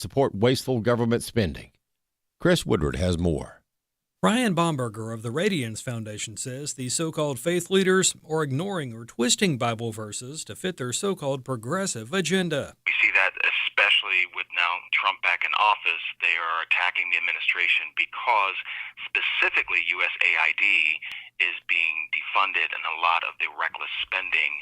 support wasteful government spending. Chris Woodward has more. Brian Bomberger of the Radiance Foundation says these so-called faith leaders are ignoring or twisting Bible verses to fit their so-called progressive agenda. We see that especially with now Trump back in office. They are attacking the administration because specifically USAID is being defunded and a lot of the reckless spending.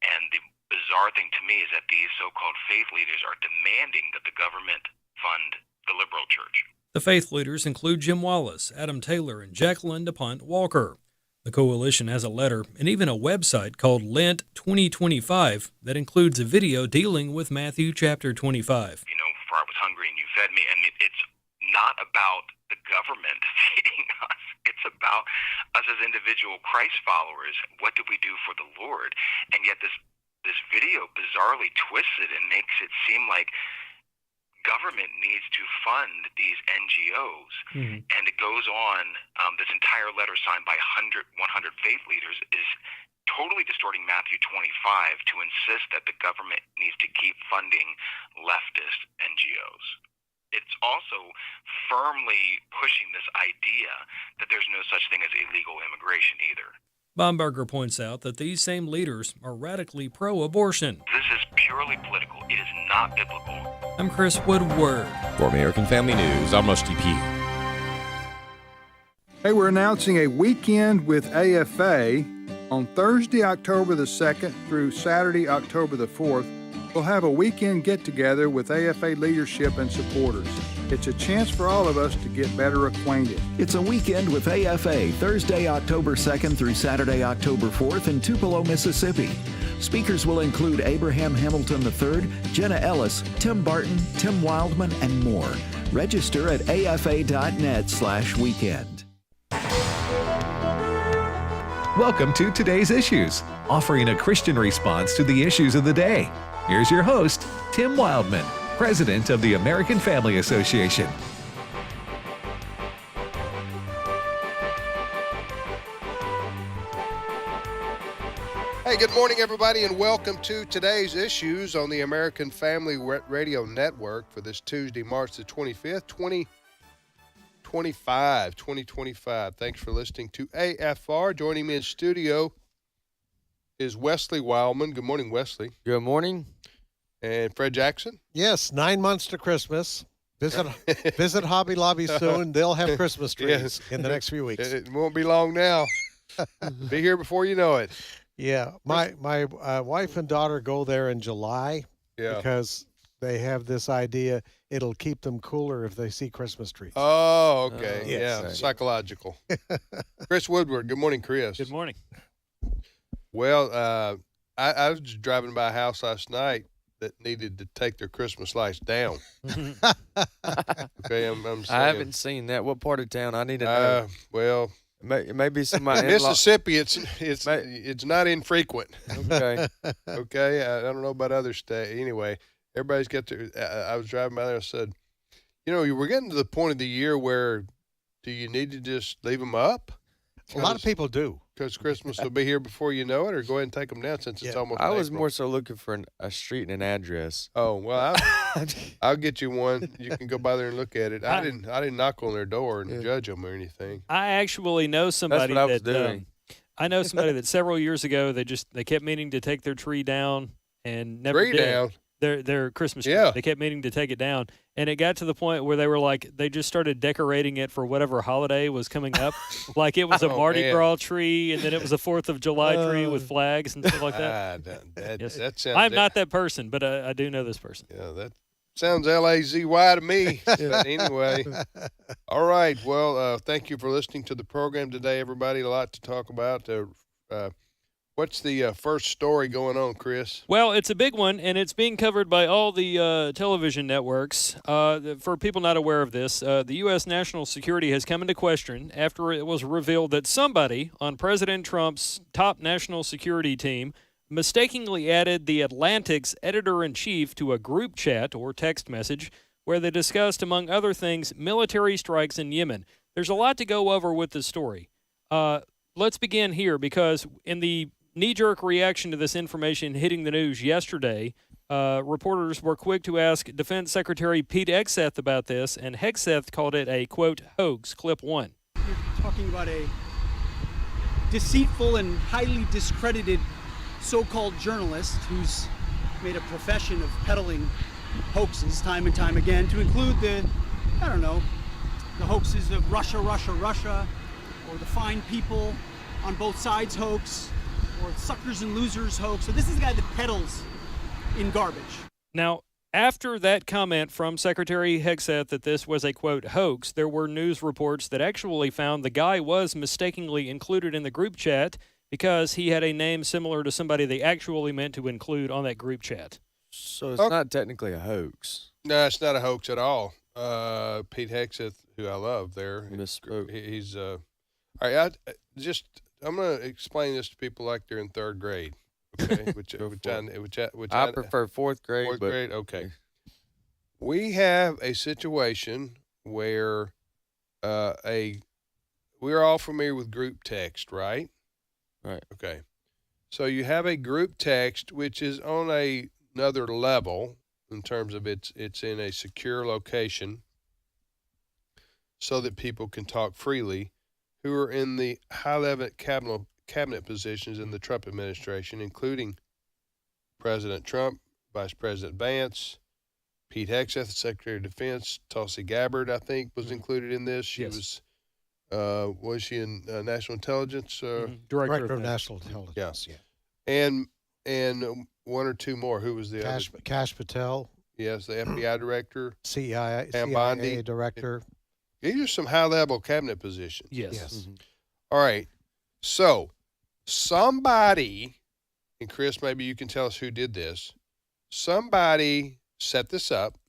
And the bizarre thing to me is that these so-called faith leaders are demanding that the government fund the liberal church. The faith leaders include Jim Wallace, Adam Taylor, and Jacqueline DuPont Walker. The coalition has a letter and even a website called Lent 2025 that includes a video dealing with Matthew chapter 25. You know, for I was hungry and you fed me, and it's not about the government feeding us. It's about us as individual Christ followers. What do we do for the Lord? And yet this video bizarrely twists it and makes it seem like government needs to fund these NGOs. Mm-hmm. And it goes on, this entire letter signed by 100 faith leaders is totally distorting Matthew 25 to insist that the government needs to keep funding leftist NGOs. It's also firmly pushing this idea that there's no such thing as illegal immigration either. Bomberger points out that these same leaders are radically pro-abortion. This is purely political. It is not biblical. I'm Chris Woodward. For American Family News, I'm Rusty Pugh. Hey, we're announcing a weekend with AFA on Thursday, October the 2nd through Saturday, October the 4th. We'll have a weekend get-together with AFA leadership and supporters. It's a chance for all of us to get better acquainted. It's a weekend with AFA, Thursday, October 2nd through Saturday, October 4th in Tupelo, Mississippi. Speakers will include Abraham Hamilton III, Jenna Ellis, Tim Barton, Tim Wildman, and more. Register at afa.net/weekend. Welcome to Today's Issues, offering a Christian response to the issues of the day. Here's your host, Tim Wildman, President of the American Family Association. Hey, good morning, everybody, and welcome to Today's Issues on the American Family Radio Network for this Tuesday, March the 25th, 2025. Thanks for listening to AFR. Joining me in studio is Wesley Wildman. Good morning, Wesley. Good morning. And Fred Jackson. Yes, 9 months to Christmas. Visit Hobby Lobby soon. They'll have Christmas trees in the next few weeks. It won't be long now. Be here before you know it. Yeah, my wife and daughter go there in July because they have this idea it'll keep them cooler if they see Christmas trees. Oh, okay. Yes. Yeah, psychological. Chris Woodward. Good morning, Chris. Good morning. Well, I was just driving by a house last night that needed to take their Christmas lights down. Okay, I'm saying. I haven't seen that. What part of town? I need to know. Well, maybe somebody Mississippi. It's not infrequent. Okay. Okay. I don't know about other states. Anyway, everybody's got their. I was driving by there. I said, we're getting to the point of the year where do you need to just leave them up? A lot of people do. Because Christmas will be here before you know it, or go ahead and take them down since it's almost I was April. more so looking for a street and an address. Oh, well, I'll get you one. You can go by there and look at it. I didn't knock on their door and judge them or anything. I actually know somebody That's what I was doing. I know somebody that several years ago they kept meaning to take their tree down and never did. Down. Their Christmas tree. Yeah. They kept meaning to take it down. And it got to the point where they were like, they just started decorating it for whatever holiday was coming up. Like it was a Mardi Gras tree, and then it was a 4th of July tree with flags and stuff like that. Yes. That sounds. I'm not that person, but I do know this person. Yeah, that sounds LAZY to me. But anyway, all right. Well, thank you for listening to the program today, everybody. A lot to talk about. What's the first story going on, Chris? Well, it's a big one, and it's being covered by all the television networks. For people not aware of this, the U.S. national security has come into question after it was revealed that somebody on President Trump's top national security team mistakenly added the Atlantic's editor-in-chief to a group chat or text message where they discussed, among other things, military strikes in Yemen. There's a lot to go over with this story. Let's begin here because in the knee-jerk reaction to this information hitting the news yesterday, Reporters were quick to ask Defense Secretary Pete Hegseth about this, and Hegseth called it a, quote, hoax. Clip 1. You're talking about a deceitful and highly discredited so-called journalist who's made a profession of peddling hoaxes time and time again, to include the hoaxes of Russia, or the fine people on both sides hoax, or suckers and losers hoax. So this is the guy that peddles in garbage. Now, after that comment from Secretary Hegseth that this was a, quote, hoax, there were news reports that actually found the guy was mistakenly included in the group chat because he had a name similar to somebody they actually meant to include on that group chat. So it's not technically a hoax. No, it's not a hoax at all. Pete Hegseth, who I love there. Misspoke. He's all right, I'm going to explain this to people like they're in third grade. Okay, which I prefer fourth grade. Fourth grade, okay. We have a situation where we're all familiar with group text, right? Right. Okay. So you have a group text which is on another level in terms of it's in a secure location so that people can talk freely who are in the high-level cabinet positions in the Trump administration, including President Trump, Vice President Vance, Pete Hegseth, Secretary of Defense, Tulsi Gabbard, I think, was included in this. She was she in National Intelligence? Director of National Intelligence. Yeah. And one or two more. Who was the other? Kash Patel. Yes, the FBI director. CIA Bondi. director. These are some high-level cabinet positions. Yes. Mm-hmm. All right. So somebody, and Chris, maybe you can tell us who did this. Somebody set this up,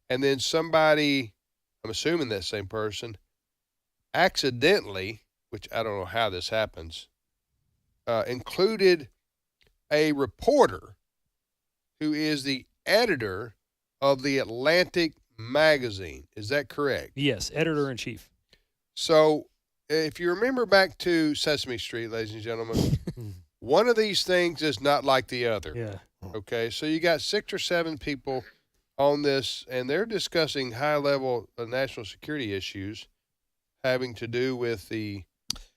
and then somebody, I'm assuming that same person, accidentally, which I don't know how this happens, included a reporter who is the editor of the Atlantic magazine. Is that correct? Yes, editor-in-chief. So if you remember back to Sesame Street, ladies and gentlemen, one of these things is not like the other. Yeah. Okay, so you got 6 or 7 people on this, and they're discussing high-level national security issues having to do with the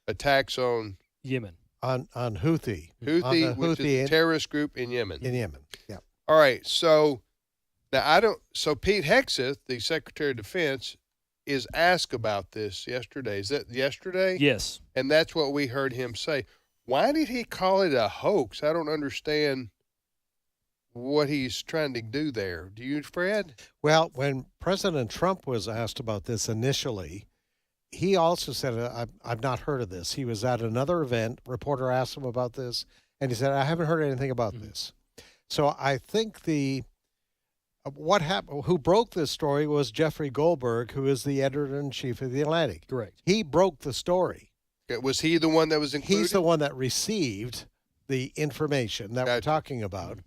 attacks on Yemen. On Houthi. Houthi, which is a terrorist group in Yemen. Yeah. All right, so now so Pete Hegseth, the Secretary of Defense, is asked about this yesterday. Is that yesterday? Yes. And that's what we heard him say. Why did he call it a hoax? I don't understand what he's trying to do there. Do you, Fred? Well, when President Trump was asked about this initially, he also said, I've not heard of this. He was at another event. Reporter asked him about this, and he said, I haven't heard anything about this. So I think what happened, who broke this story was Jeffrey Goldberg, who is the editor-in-chief of The Atlantic. Correct. He broke the story. Was he the one that was included? He's the one that received the information that we're talking about.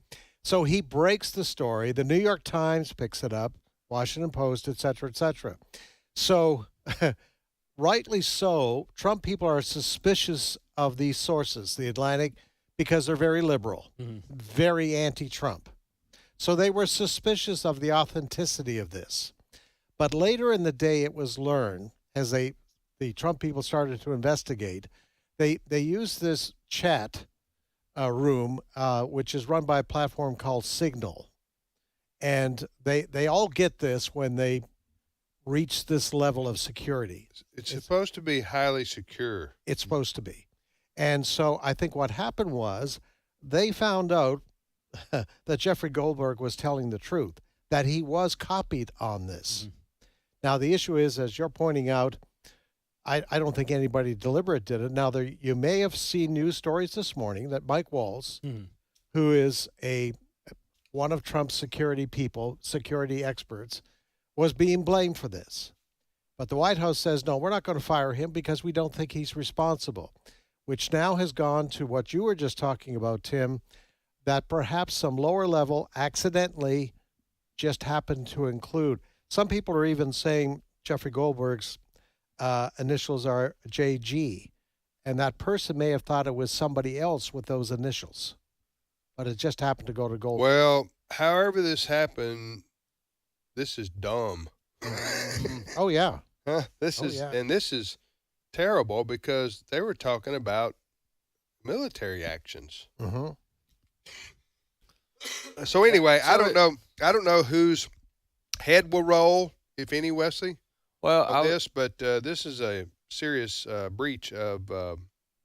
So he breaks the story. The New York Times picks it up, Washington Post, et cetera, et cetera. So rightly so, Trump people are suspicious of these sources, The Atlantic, because they're very liberal, very anti-Trump. So they were suspicious of the authenticity of this. But later in the day, it was learned, as the Trump people started to investigate, they used this chat room, which is run by a platform called Signal. And they all get this when they reach this level of security. It's supposed to be highly secure. It's supposed to be. And so I think what happened was they found out that Jeffrey Goldberg was telling the truth, that he was copied on this. Now, the issue is, as you're pointing out, I don't think anybody deliberate did it. Now, you may have seen news stories this morning that Mike Walls, who is one of Trump's security experts, was being blamed for this. But the White House says, no, we're not going to fire him because we don't think he's responsible, which now has gone to what you were just talking about, Tim, that perhaps some lower level accidentally just happened to include. Some people are even saying Jeffrey Goldberg's initials are JG, and that person may have thought it was somebody else with those initials. but it just happened to go to Goldberg. Well, however this happened, this is dumb. Oh, yeah. This is terrible because they were talking about military actions. Mm-hmm. So anyway, I don't know whose head will roll, if any, Wesley, on this, but this is a serious breach of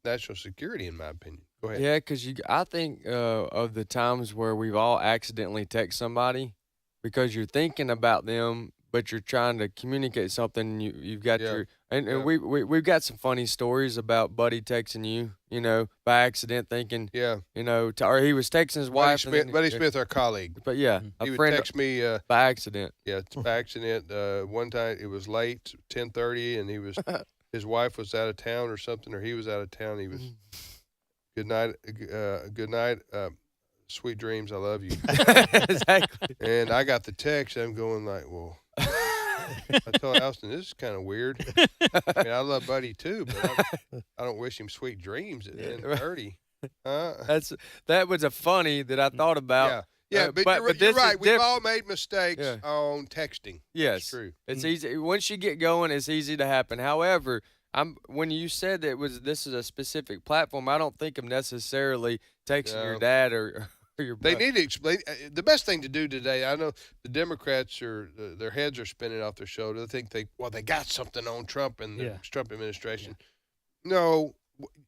national security, in my opinion. Go ahead. Yeah, because I think of the times where we've all accidentally texted somebody because you're thinking about them, but you're trying to communicate something. You've got we've got some funny stories about Buddy texting you, by accident, thinking, or he was texting his wife. Buddy Smith, our colleague. But yeah, he would text me by accident. Yeah, by accident. One time it was late, 10:30, and his wife was out of town or something, or he was out of town. He was good night, sweet dreams, I love you. Exactly. And I got the text. I'm going like, well. I told Alston, this is kind of weird. I mean, I love Buddy too, but I don't wish him sweet dreams at 10:30. That was a funny that I thought about. Yeah, but you're right. We've all made mistakes on texting. Yes, it's true. It's easy once you get going. It's easy to happen. However, when you said that this is a specific platform, I don't think I'm necessarily texting your dad or. They need to explain. The best thing to do today, I know the Democrats their heads are spinning off their shoulder. They think they got something on Trump and the Trump administration. Yeah. No,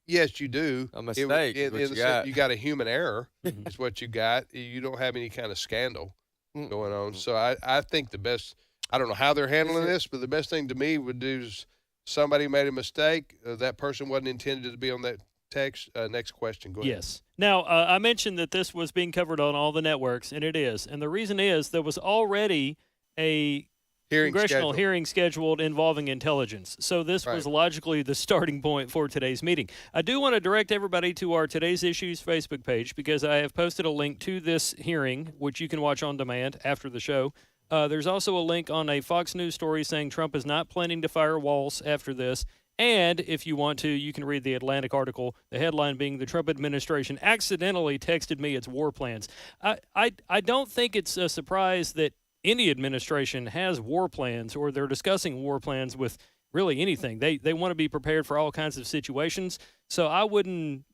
yes, you do. A mistake. You got a human error. Is what you got. You don't have any kind of scandal going on. So I think the best. I don't know how they're handling this, but the best thing to me would do is somebody made a mistake. That person wasn't intended to be on that text. Next question. Go ahead. Yes. Now, I mentioned that this was being covered on all the networks, and it is. And the reason is there was already a congressional hearing scheduled involving intelligence. So this was logically the starting point for today's meeting. I do want to direct everybody to our Today's Issues Facebook page because I have posted a link to this hearing, which you can watch on demand after the show. There's also a link on a Fox News story saying Trump is not planning to fire Walz after this. And if you want to, you can read the Atlantic article, the headline being the Trump administration accidentally texted me its war plans. I don't think it's a surprise that any administration has war plans or they're discussing war plans with really anything. They want to be prepared for all kinds of situations. So I wouldn't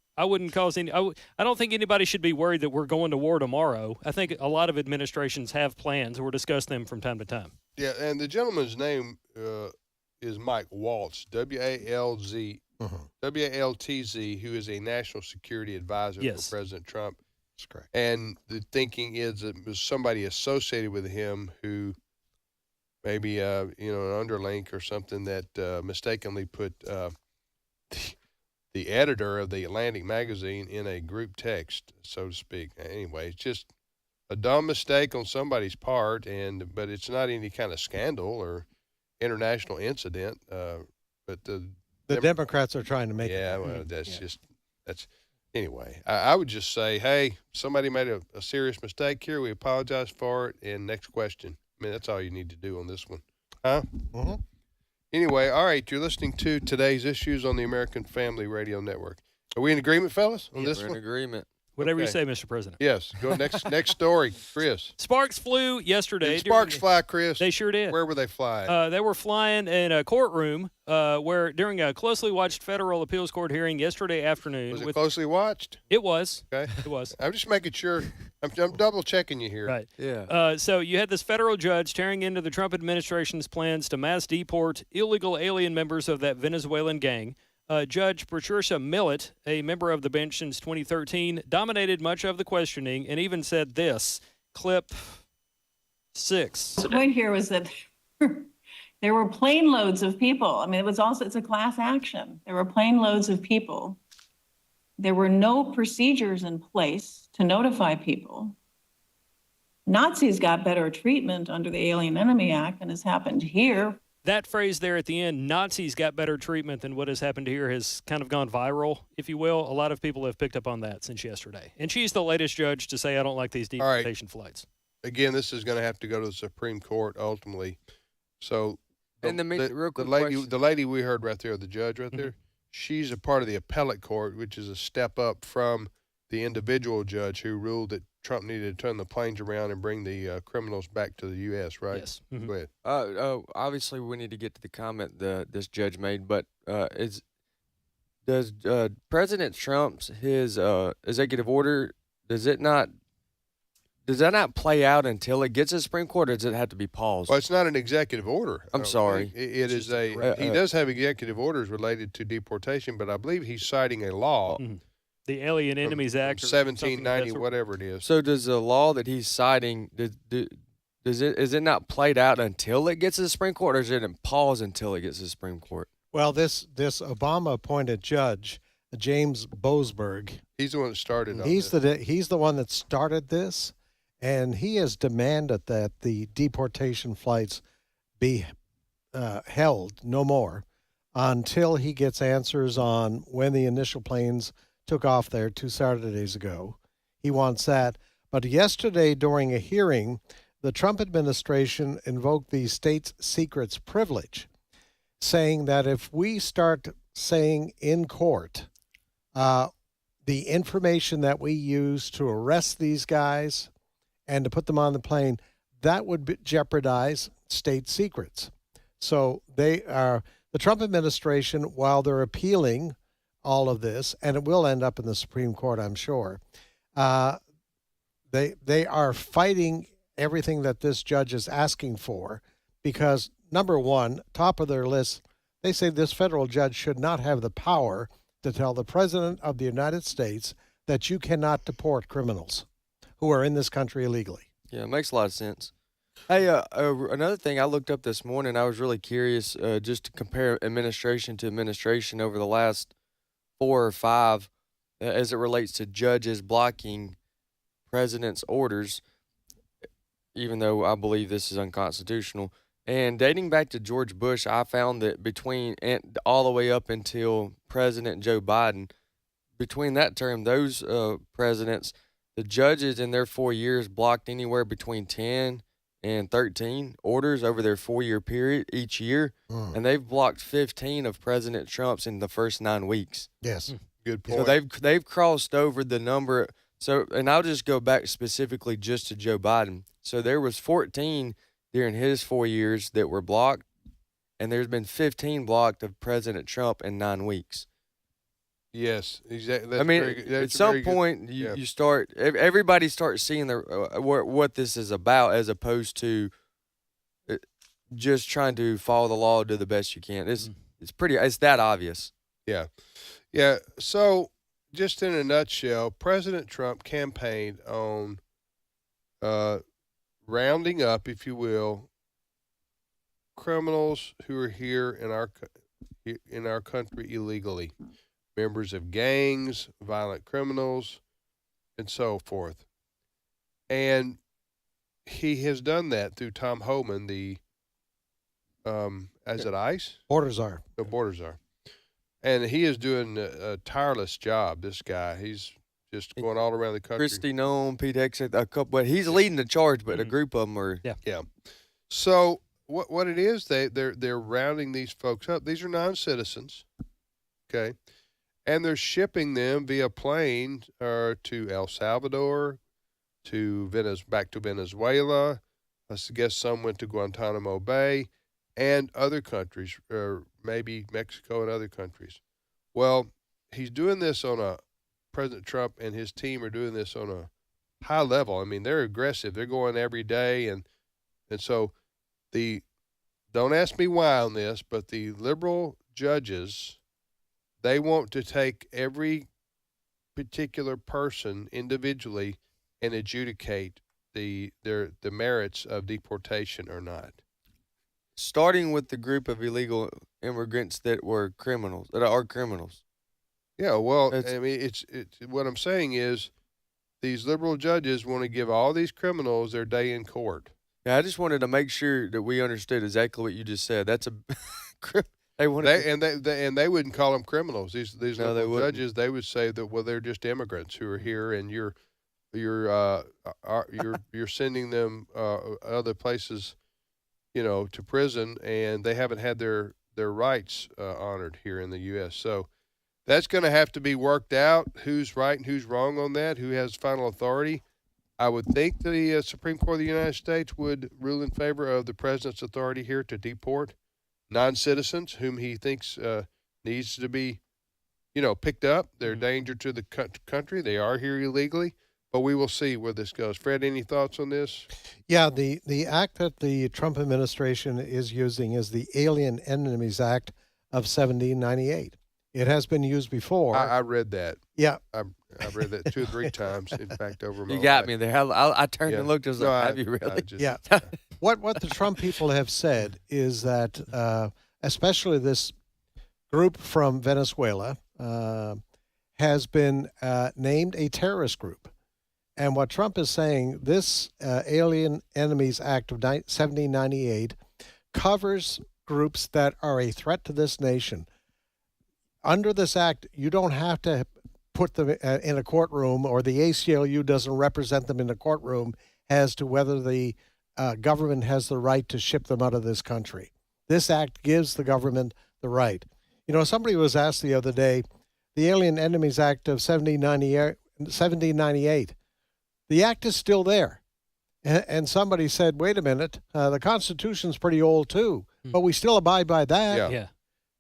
cause any. I don't think anybody should be worried that we're going to war tomorrow. I think a lot of administrations have plans or discuss them from time to time. Yeah, and the gentleman's name is Mike Waltz, W-A-L-T-Z, who is a national security advisor for President Trump. That's correct. And the thinking is that it was somebody associated with him who maybe an underlink or something that mistakenly put the editor of the Atlantic magazine in a group text, so to speak. Anyway, it's just a dumb mistake on somebody's part, but it's not any kind of scandal or international incident. But the Democrats are trying to make it. Yeah, well, that's anyway. I would just say, hey, somebody made a serious mistake here. We apologize for it. And next question. I mean, that's all you need to do on this one, huh? Mm-hmm. Anyway, all right. You're listening to Today's Issues on the American Family Radio Network. Are we in agreement, fellas, on this one? We're in agreement. Whatever you say, Mr. President. Yes. Go next story, Chris. Sparks flew yesterday. Did sparks fly, Chris? They sure did. Where were they flying? They were flying in a courtroom where during a closely watched federal appeals court hearing yesterday afternoon. Was it closely watched? It was. Okay. It was. I'm just making sure. I'm double checking you here. Right. Yeah. So you had this federal judge tearing into the Trump administration's plans to mass deport illegal alien members of that Venezuelan gang. Judge Patricia Millett, a member of the bench since 2013, dominated much of the questioning and even said this, clip 6. The point here was that there were plane loads of people. I mean, it's a class action. There were plane loads of people. There were no procedures in place to notify people. Nazis got better treatment under the Alien Enemy Act than has happened here. That phrase there at the end, Nazis got better treatment than what has happened here, has kind of gone viral, if you will. A lot of people have picked up on that since yesterday. And she's the latest judge to say, I don't like these deportation flights. Again, this is going to have to go to the Supreme Court ultimately. So the lady we heard right there, the judge right there, she's a part of the appellate court, which is a step up from the individual judge who ruled that Trump needed to turn the planes around and bring the criminals back to the U.S., right? Yes. Go ahead. Obviously, we need to get to the comment this judge made, but does President Trump's his executive order does that not play out until it gets to the Supreme Court, or does it have to be paused? Well, it's not an executive order. I'm sorry. It is he does have executive orders related to deportation, but I believe he's citing a law. The Alien Enemies Act, or 1790, whatever it is. So does the law that he's citing, is it not played out until it gets to the Supreme Court, or is it in pause until it gets to the Supreme Court? Well, this Obama-appointed judge, James Boasberg, he's the one that started. He's the one that started this, and he has demanded that the deportation flights be held no more until he gets answers on when the initial planes took off there 2 Saturdays ago. He wants that. But yesterday, during a hearing, the Trump administration invoked the state secrets privilege, saying that if we start saying in court the information that we use to arrest these guys and to put them on the plane, that would jeopardize state secrets. So the Trump administration, while they're appealing all of this, and it will end up in the Supreme Court, I'm sure, they are fighting everything that this judge is asking for, because number one, top of their list, they say this federal judge should not have the power to tell the President of the United States that you cannot deport criminals who are in this country illegally. Yeah, it makes a lot of sense. Hey, another thing I looked up this morning, I was really curious just to compare administration to administration over the last 4 or 5 as it relates to judges blocking president's orders, even though I believe this is unconstitutional. And dating back to George Bush, I found that between and all the way up until President Joe Biden, between that term, those presidents, the judges in their 4 years blocked anywhere between 10 and 13 orders over their 4-year period each year, and they've blocked 15 of President Trump's in the first 9 weeks. Yes, good point. So they've crossed over the number. So, and I'll just go back specifically just to Joe Biden. So there was 14 during his 4 years that were blocked, and there's been 15 blocked of President Trump in 9 weeks. Yes, exactly. I mean, at some point, you start, everybody starts seeing what this is about, as opposed to just trying to follow the law, do the best you can. It's that obvious. Yeah. Yeah. So, just in a nutshell, President Trump campaigned on rounding up, if you will, criminals who are here in our country illegally. Members of gangs, violent criminals, and so forth. And he has done that through Tom Homan, the is it ICE? Border czar. The border czar. And he is doing a tireless job, this guy. He's just going all around the country. Christy Nome, Pete Hegseth, a couple, but he's leading the charge, but a group of them are. Yeah. So what it is, they're rounding these folks up. These are non-citizens, okay? And they're shipping them via plane to El Salvador, back to Venezuela. I guess some went to Guantanamo Bay and other countries, or maybe Mexico and other countries. Well, he's doing this President Trump and his team are doing this on a high level. I mean, they're aggressive. They're going every day. And so don't ask me why on this, but the liberal judges, they want to take every particular person individually and adjudicate the merits of deportation or not. Starting with the group of illegal immigrants that are criminals. Yeah, well, I mean, it's what I'm saying is these liberal judges want to give all these criminals their day in court. Yeah, I just wanted to make sure that we understood exactly what you just said. That's a They wouldn't call them criminals. These liberal judges, they would say that they're just immigrants who are here, and you're sending them other places, to prison, and they haven't had their rights honored here in the U.S. So That's going to have to be worked out. Who's right and who's wrong on that? Who has final authority? I would think the Supreme Court of the United States would rule in favor of the president's authority here to deport non-citizens whom he thinks needs to be, picked up. They're a danger to the country. They are here illegally. But we will see where this goes. Fred, any thoughts on this? Yeah, the act that the Trump administration is using is the Alien Enemies Act of 1798. It has been used before. I read that. Yeah. I read that 2 or 3 times, in fact, over my You got life. me there. I turned and looked. I was like, have you really? Yeah. What the Trump people have said is that, especially this group from Venezuela, has been named a terrorist group. And what Trump is saying, this Alien Enemies Act of 1798 covers groups that are a threat to this nation. Under this act, you don't have to put them in a courtroom, or the ACLU doesn't represent them in a courtroom as to whether the government has the right to ship them out of this country. This act gives the government the right. Somebody was asked the other day, the Alien Enemies Act of 1798, the act is still there. And somebody said, wait a minute, the Constitution's pretty old too, but we still abide by that. Yeah.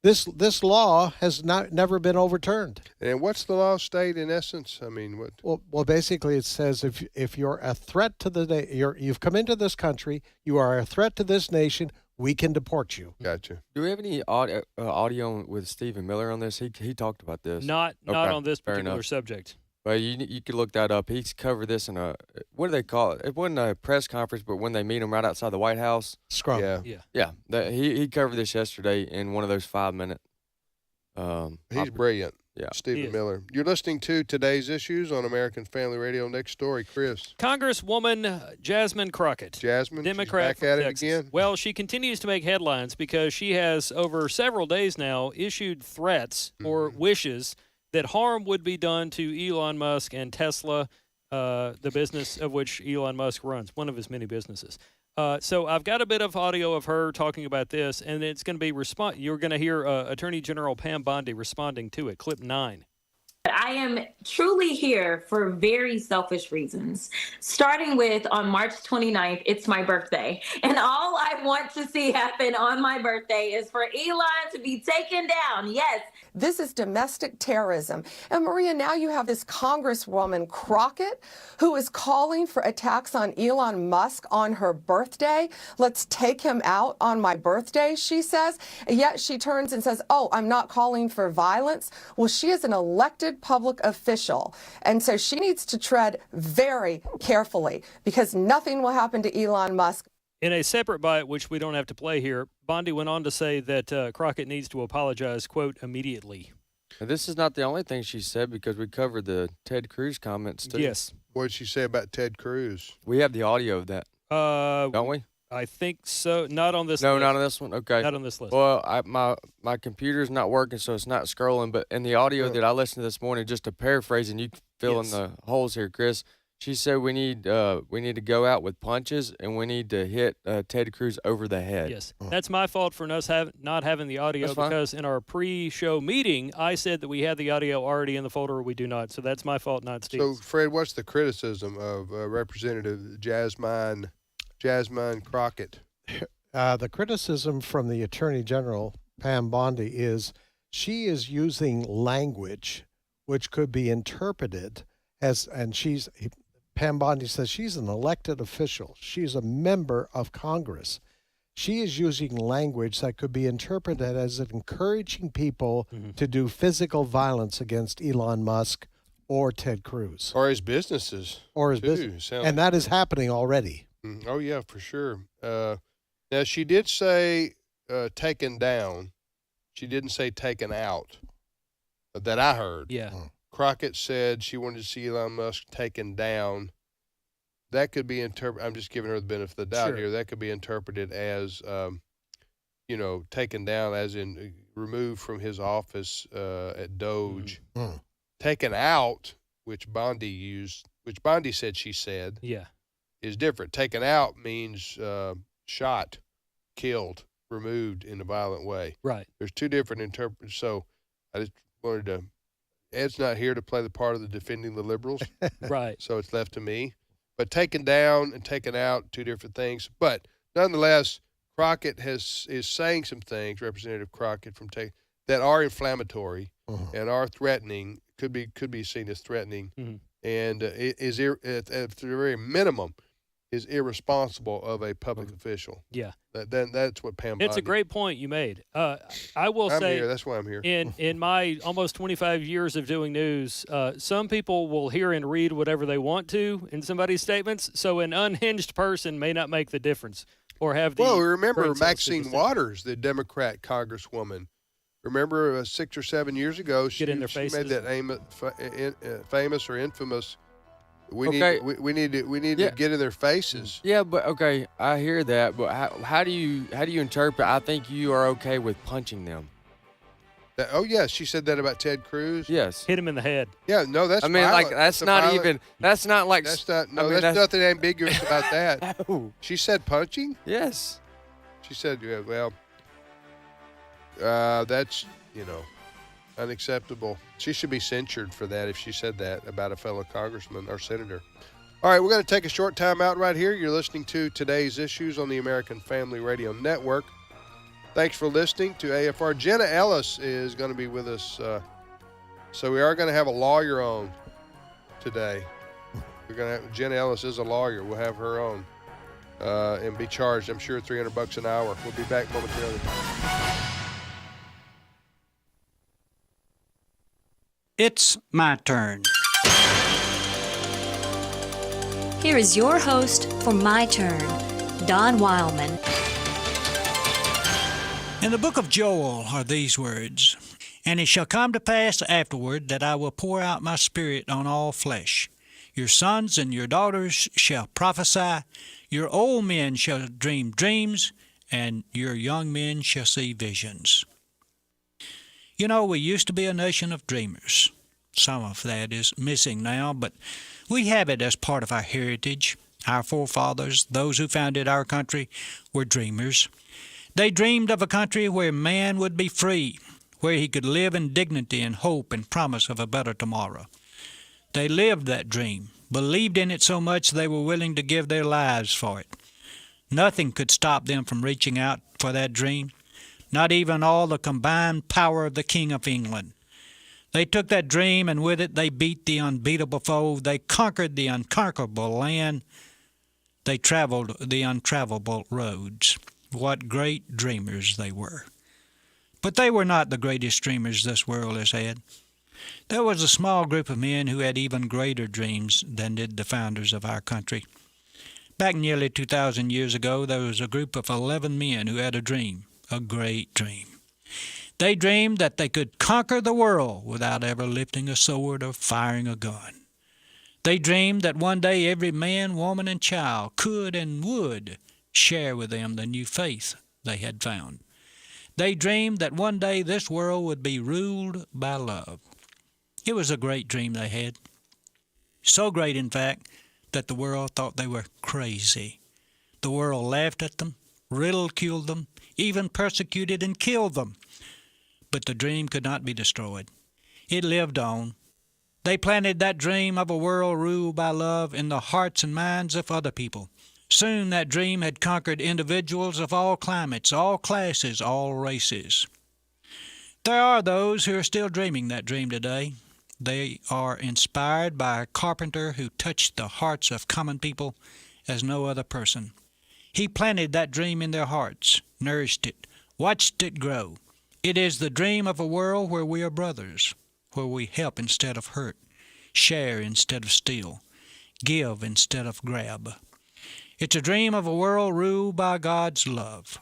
This law has never been overturned. And what's the law state in essence? I mean, what? Well, basically it says if you're a threat to you've come into this country, you are a threat to this nation, we can deport you. Gotcha. Do we have any audio with Stephen Miller on this? He talked about this. Not on this Fair particular enough. subject. Well, you could look that up. He's covered this in what do they call it? It wasn't a press conference, but when they meet him right outside the White House. Scrum. Yeah. He covered this yesterday in one of those 5-minute. He's brilliant. Yeah. Stephen Miller. You're listening to Today's Issues on American Family Radio. Next story, Chris. Congresswoman Jasmine Crockett. Jasmine, Democrat she's back at from it Texas. again. Well, she continues to make headlines because she has, over several days now, issued threats or wishes that harm would be done to Elon Musk and Tesla, the business of which Elon Musk runs, one of his many businesses. So I've got a bit of audio of her talking about this, and it's going to be you're going to hear Attorney General Pam Bondi responding to it. Clip 9. I am truly here for very selfish reasons. Starting with on March 29th, it's my birthday. And all I want to see happen on my birthday is for Elon to be taken down. Yes. This is domestic terrorism. And Maria, now you have this Congresswoman Crockett who is calling for attacks on Elon Musk on her birthday. Let's take him out on my birthday, she says. And yet she turns and says, oh, I'm not calling for violence. Well, she is an elected public official. And so she needs to tread very carefully because nothing will happen to Elon Musk. In a separate bite, which we don't have to play here, Bondi went on to say that Crockett needs to apologize, quote, immediately. And this is not the only thing she said because we covered the Ted Cruz comments too. Yes. What did she say about Ted Cruz? We have the audio of that, don't we? I think so. Not on this No, list. not on this one? Okay. Not on this list. Well, my computer's not working, so it's not scrolling. But in the audio that I listened to this morning, just to paraphrase, and you fill in the holes here, Chris, she said we need to go out with punches, and we need to hit Ted Cruz over the head. Yes. That's my fault for us not having the audio because in our pre-show meeting, I said that we had the audio already in the folder. We do not. So that's my fault, not Steve's. So, Fred, what's the criticism of Representative Jasmine Crockett? The criticism from the Attorney General, Pam Bondi, is she is using language which could be interpreted as, and Pam Bondi says she's an elected official. She's a member of Congress. She is using language that could be interpreted as encouraging people to do physical violence against Elon Musk or Ted Cruz. Or his businesses. Or his business. And that is happening already. Oh, yeah, for sure. Now, she did say taken down. She didn't say taken out that I heard. Yeah. Crockett said she wanted to see Elon Musk taken down. That could be interpreted. I'm just giving her the benefit of the doubt here. That could be interpreted as, taken down, as in removed from his office at Doge. Taken out, which Bondi said she said, is different. Taken out means shot, killed, removed in a violent way. Right. There's two different interpretations. So I just wanted to Ed's not here to play the part of the defending the liberals. Right. So it's left to me. But taken down and taken out, two different things. But nonetheless, Crockett is saying some things, Representative Crockett, that are inflammatory and are threatening, could be seen as threatening, and at the very minimum is irresponsible of a public official. Yeah. That's what Pam. It's a great point you made. I will I'm say here. That's why I'm here. In my almost 25 years of doing news, some people will hear and read whatever they want to in somebody's statements. So an unhinged person may not make the difference or have the. Well, remember brain cells Maxine to Waters, the Democrat Congresswoman. Remember 6 or 7 years ago, she made that famous or infamous. We need to get in their faces. Yeah, but okay, I hear that, but how do you interpret? I think you are okay with punching them. Yeah, she said that about Ted Cruz. Yes, hit him in the head. Yeah, no, that's. I mean, violent. like that's not violent. even. That's not like. That's not. No, I mean, that's nothing ambiguous about that. No. She said punching. Yes. She said, yeah, well, that's unacceptable. She should be censured for that if she said that about a fellow congressman or senator. All right, we're going to take a short time out right here. You're listening to Today's Issues on the American Family Radio Network. Thanks for listening to AFR. Jenna Ellis is going to be with us. So we are going to have a lawyer on today. Jenna Ellis is a lawyer. We'll have her on and be charged, I'm sure, $300 an hour. We'll be back momentarily. It's my turn. Here is your host for My Turn, Don Wildman. In the book of Joel are these words, "And it shall come to pass afterward that I will pour out my spirit on all flesh. Your sons and your daughters shall prophesy, your old men shall dream dreams, and your young men shall see visions." You know, we used to be a nation of dreamers. Some of that is missing now, but we have it as part of our heritage. Our forefathers, those who founded our country, were dreamers. They dreamed of a country where man would be free, where he could live in dignity and hope and promise of a better tomorrow. They lived that dream, believed in it so much they were willing to give their lives for it. Nothing could stop them from reaching out for that dream, not even all the combined power of the King of England. They took that dream, and with it they beat the unbeatable foe. They conquered the unconquerable land. They traveled the untravelable roads. What great dreamers they were. But they were not the greatest dreamers this world has had. There was a small group of men who had even greater dreams than did the founders of our country. Back nearly 2,000 years ago, there was a group of 11 men who had a dream, a great dream. They dreamed that they could conquer the world without ever lifting a sword or firing a gun. They dreamed that one day every man, woman, and child could and would share with them the new faith they had found. They dreamed that one day this world would be ruled by love. It was a great dream they had. So great, in fact, that the world thought they were crazy. The world laughed at them, ridiculed them, even persecuted and killed them. But the dream could not be destroyed. It lived on. They planted that dream of a world ruled by love in the hearts and minds of other people. Soon that dream had conquered individuals of all climates, all classes, all races. There are those who are still dreaming that dream today. They are inspired by a carpenter who touched the hearts of common people as no other person. He planted that dream in their hearts, nourished it, watched it grow. It is the dream of a world where we are brothers, where we help instead of hurt, share instead of steal, give instead of grab. It's a dream of a world ruled by God's love.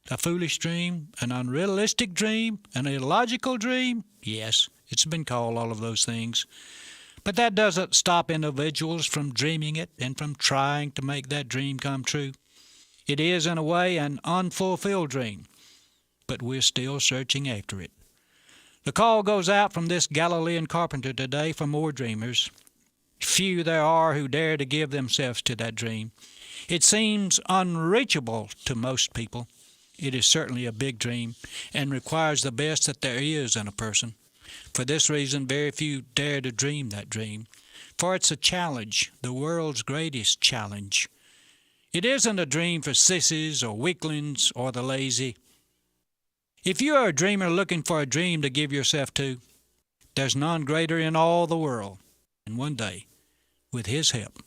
A foolish dream, an unrealistic dream, an illogical dream? Yes, it's been called all of those things. But that doesn't stop individuals from dreaming it and from trying to make that dream come true. It is, in a way, an unfulfilled dream, but we're still searching after it. The call goes out from this Galilean carpenter today for more dreamers. Few there are who dare to give themselves to that dream. It seems unreachable to most people. It is certainly a big dream and requires the best that there is in a person. For this reason, very few dare to dream that dream, for it's a challenge, the world's greatest challenge. It isn't a dream for sissies or weaklings or the lazy. If you are a dreamer looking for a dream to give yourself to, there's none greater in all the world. And one day, with His help,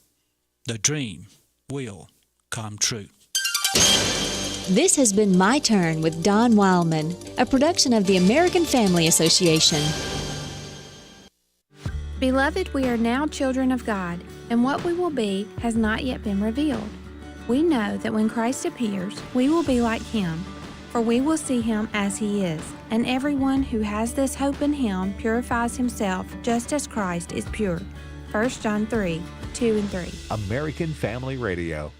the dream will come true. This has been My Turn with Don Wildman, a production of the American Family Association. Beloved, we are now children of God, and what we will be has not yet been revealed. We know that when Christ appears, we will be like Him, for we will see Him as He is, and everyone who has this hope in Him purifies himself just as Christ is pure. 1 John 3:2-3. American Family Radio.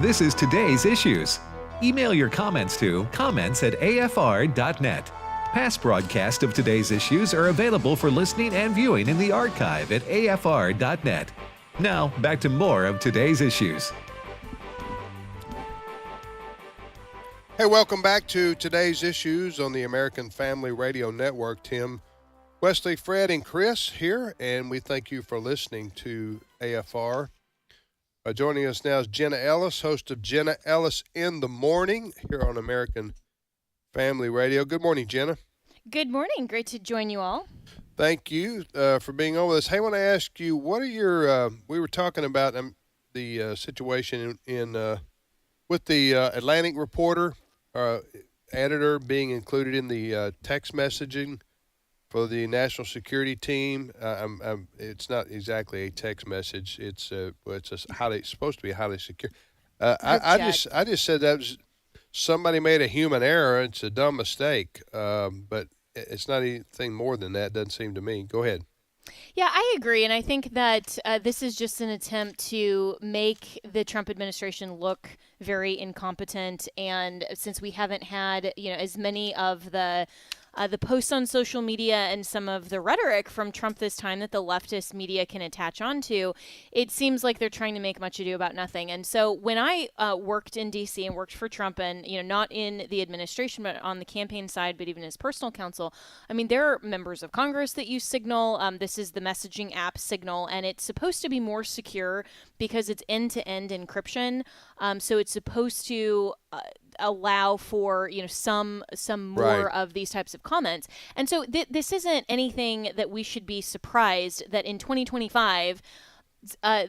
This is Today's Issues. Email your comments to comments@afr.net. Past broadcasts of Today's Issues are available for listening and viewing in the archive at afr.net. Now, back to more of Today's Issues. Hey, welcome back to Today's Issues on the American Family Radio Network. Tim, Wesley, Fred, and Chris here, and we thank you for listening to AFR. Joining us now is Jenna Ellis, host of Jenna Ellis in the Morning here on American Family Radio. Good morning, Jenna. Good morning. Great to join you all. Thank you for being on with us. Hey, I want to ask you, what are your, we were talking about the situation with the Atlantic reporter, editor being included in the text messaging for the national security team. It's not exactly a text message. It's supposed to be highly secure. I just said that was, somebody made a human error. It's a dumb mistake, but it's not anything more than that. Doesn't seem to me. Go ahead. Yeah, I agree, and I think that this is just an attempt to make the Trump administration look very incompetent. And since we haven't had, as many of the posts on social media and some of the rhetoric from Trump this time that the leftist media can attach onto, it seems like they're trying to make much ado about nothing. And so when I worked in D.C. and worked for Trump, and not in the administration but on the campaign side, but even as personal counsel, I mean, there are members of Congress that use Signal. This is the messaging app Signal, and it's supposed to be more secure because it's end-to-end encryption. So it's supposed to allow for some more of these types of comments. And so this isn't anything that we should be surprised that in 2025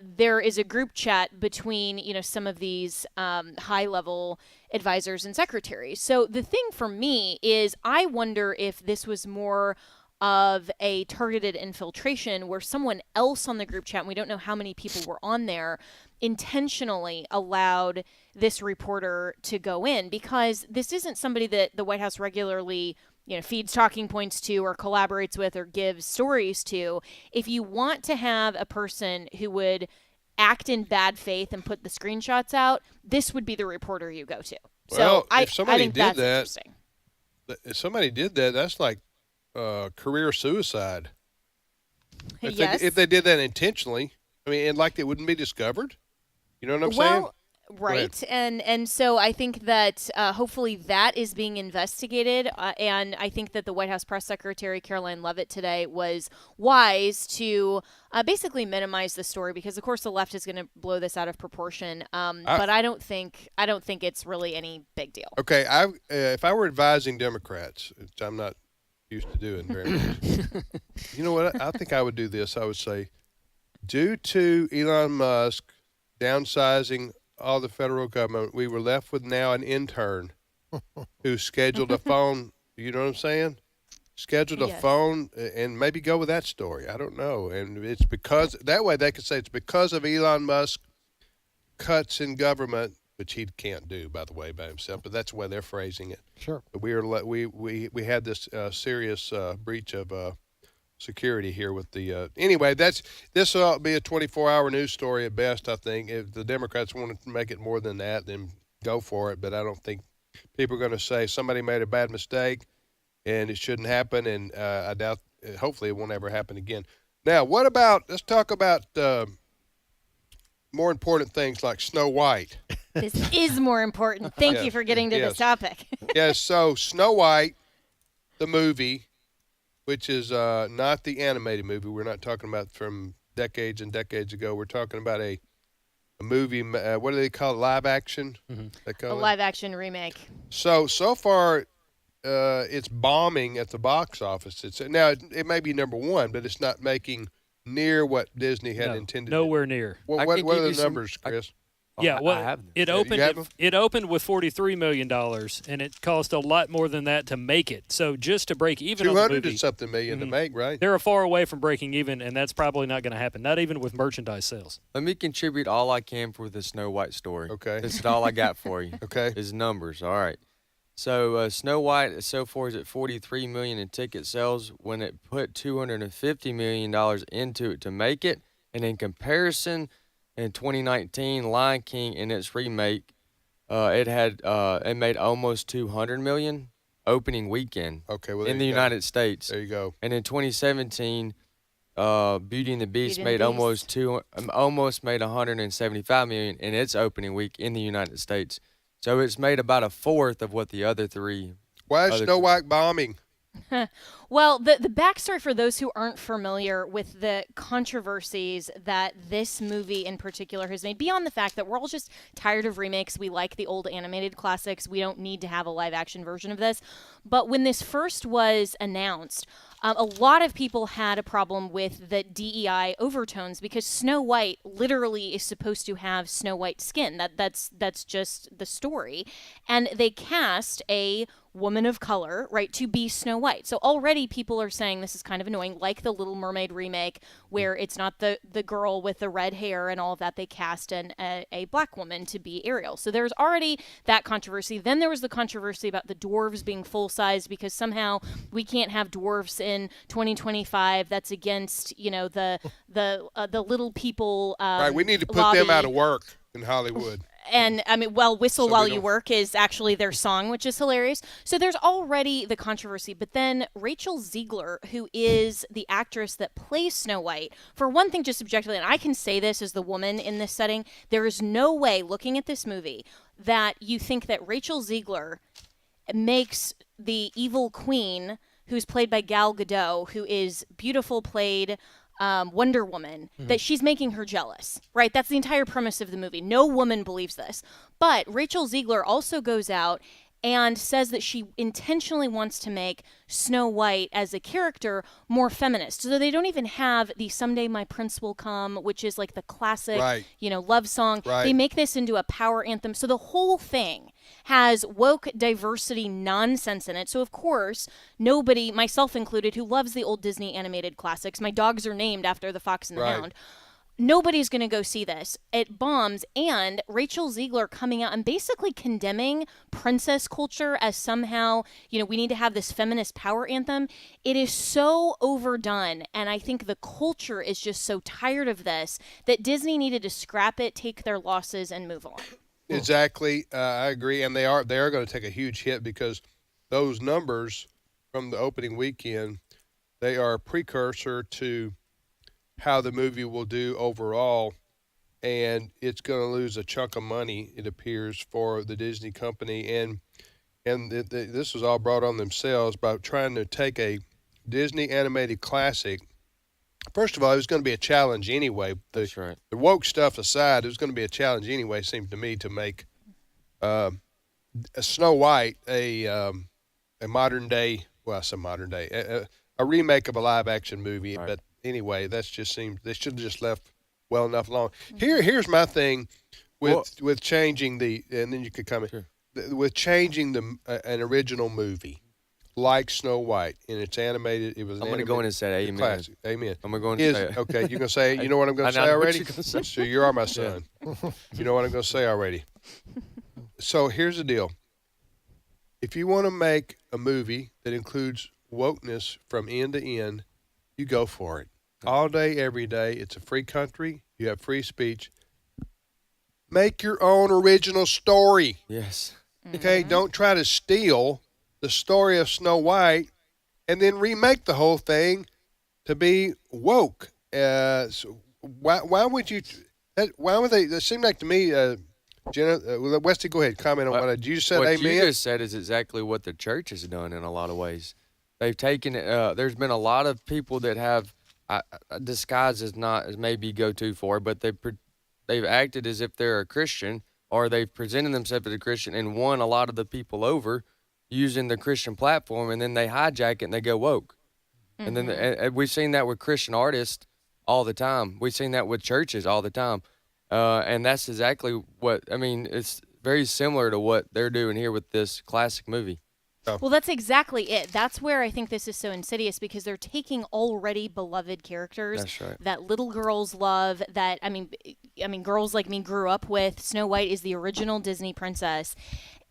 there is a group chat between some of these high level advisors and secretaries. So the thing for me is, I wonder if this was more of a targeted infiltration where someone else on the group chat, and we don't know how many people were on there, intentionally allowed this reporter to go in, because this isn't somebody that the White House regularly feeds talking points to or collaborates with or gives stories to. If you want to have a person who would act in bad faith and put the screenshots out, this would be the reporter you go to. Well, so if somebody I think did that's that, interesting. If somebody did that, that's like career suicide. If they did that intentionally, I mean, and like it wouldn't be discovered. You know what I'm saying? Right. And so I think that hopefully that is being investigated. And I think that the White House Press Secretary Caroline Leavitt today was wise to basically minimize the story, because of course the left is going to blow this out of proportion. But I don't think it's really any big deal. Okay. If I were advising Democrats, which I'm not used to doing very much, you know what? I think I would do this. I would say, due to Elon Musk downsizing all the federal government, we were left with now an intern who scheduled a phone. You know what I'm saying? Scheduled a phone, and maybe go with that story. I don't know. And it's because that way they could say it's because of Elon Musk cuts in government, which he can't do, by the way, by himself. But that's the way they're phrasing it. Sure. But we had this serious breach of security here with the anyway. This ought to be a 24-hour news story at best. I think if the Democrats want to make it more than that, then go for it. But I don't think people are going to say somebody made a bad mistake and it shouldn't happen. And I doubt. Hopefully, it won't ever happen again. Now, let's talk about more important things like Snow White. This is more important. Thank you for getting to this topic. Yes. So Snow White the movie, which is not the animated movie. We're not talking about from decades and decades ago. We're talking about a movie. What do they call it? Live action? A live action remake. So far, it's bombing at the box office. Now it may be number one, but it's not making near what Disney had intended. Nowhere near. What are the numbers, Chris? It opened with $43 million, and it cost a lot more than that to make it. So just to break even on the movie, 200 and something million to make, right? They're far away from breaking even, and that's probably not going to happen, not even with merchandise sales. Let me contribute all I can for the Snow White story. Okay. This is all I got for you. Okay. Is numbers. All right. So Snow White so far is at $43 million in ticket sales when it put $250 million into it to make it, and in comparison, in 2019, Lion King in its remake, it made almost $200 million opening weekend. Okay, well, in the United States. There you go. And in 2017, Beauty and the Beast made almost made $175 million in its opening week in the United States. So it's made about a fourth of what the other three. Why is Snow White bombing? Well, the backstory for those who aren't familiar with the controversies that this movie in particular has made, beyond the fact that we're all just tired of remakes, we like the old animated classics, we don't need to have a live-action version of this. But when this first was announced, a lot of people had a problem with the DEI overtones because Snow White literally is supposed to have Snow White skin. That's just the story. And they cast a woman of color, right, to be Snow White. So already people are saying this is kind of annoying, like the Little Mermaid remake, where it's not the girl with the red hair and all of that. They cast a black woman to be Ariel. So there's already that controversy. Then there was the controversy about the dwarves being full-size because somehow we can't have dwarves in 2025. That's against, the little people right, we need to put lobby. them out of work in Hollywood. And I mean, Whistle While You Work is actually their song, which is hilarious. So there's already the controversy. But then Rachel Ziegler, who is the actress that plays Snow White, for one thing, just objectively, and I can say this as the woman in this setting, there is no way looking at this movie that you think that Rachel Ziegler makes the evil queen, who's played by Gal Gadot, who is beautiful, played Wonder Woman, that she's making her jealous, right? That's the entire premise of the movie. No woman believes this. But Rachel Ziegler also goes out and says that she intentionally wants to make Snow White as a character more feminist. So they don't even have the Someday My Prince Will Come, which is like the classic, love song. Right. They make this into a power anthem. So the whole thing has woke diversity nonsense in it. So of course, nobody, myself included, who loves the old Disney animated classics, my dogs are named after the Fox and the Hound, nobody's going to go see this. It bombs, and Rachel Ziegler coming out and basically condemning princess culture as somehow, we need to have this feminist power anthem. It is so overdone, and I think the culture is just so tired of this that Disney needed to scrap it, take their losses, and move on. Exactly. I agree, and they are going to take a huge hit because those numbers from the opening weekend, they are a precursor to how the movie will do overall, and it's going to lose a chunk of money, it appears, for the Disney company, and this was all brought on themselves by trying to take a Disney animated classic. First of all, it was going to be a challenge anyway. That's right. The woke stuff aside, it was going to be a challenge anyway, it seemed to me, to make a Snow White a modern day, well, I said modern day, a remake of a live action movie, but anyway, that's just seems they should have just left well enough alone. Here's my thing with changing the, and then you could comment, with changing an original movie like Snow White and it's animated. It was. I'm going to go in and say amen. Classic. Amen. I'm going to go and say. Okay, you're going to say. You know what I'm going to say already. What you're gonna say. So you are my son. You know what I'm going to say already. So here's the deal. If you want to make a movie that includes wokeness from end to end, you go for it. All day, every day. It's a free country. You have free speech. Make your own original story. Yes. Okay? Don't try to steal the story of Snow White and then remake the whole thing to be woke. So why would you? Why would they? It seemed like to me, Jenna, Wesley, go ahead, comment on what you said. What amen. you just said is exactly what the church has done in a lot of ways. They've taken it. There's been a lot of people that have disguise is not as maybe go too far, but they've acted as if they're a Christian, or they've presented themselves as a Christian and won a lot of the people over using the Christian platform, and then they hijack it and they go woke. And then and we've seen that with Christian artists all the time. We've seen that with churches all the time. And that's exactly what, I mean, it's very similar to what they're doing here with this classic movie. Well, that's exactly it. That's where I think this is so insidious, because they're taking already beloved characters that little girls love, that, I mean, girls like me grew up with. Snow White is the original Disney princess.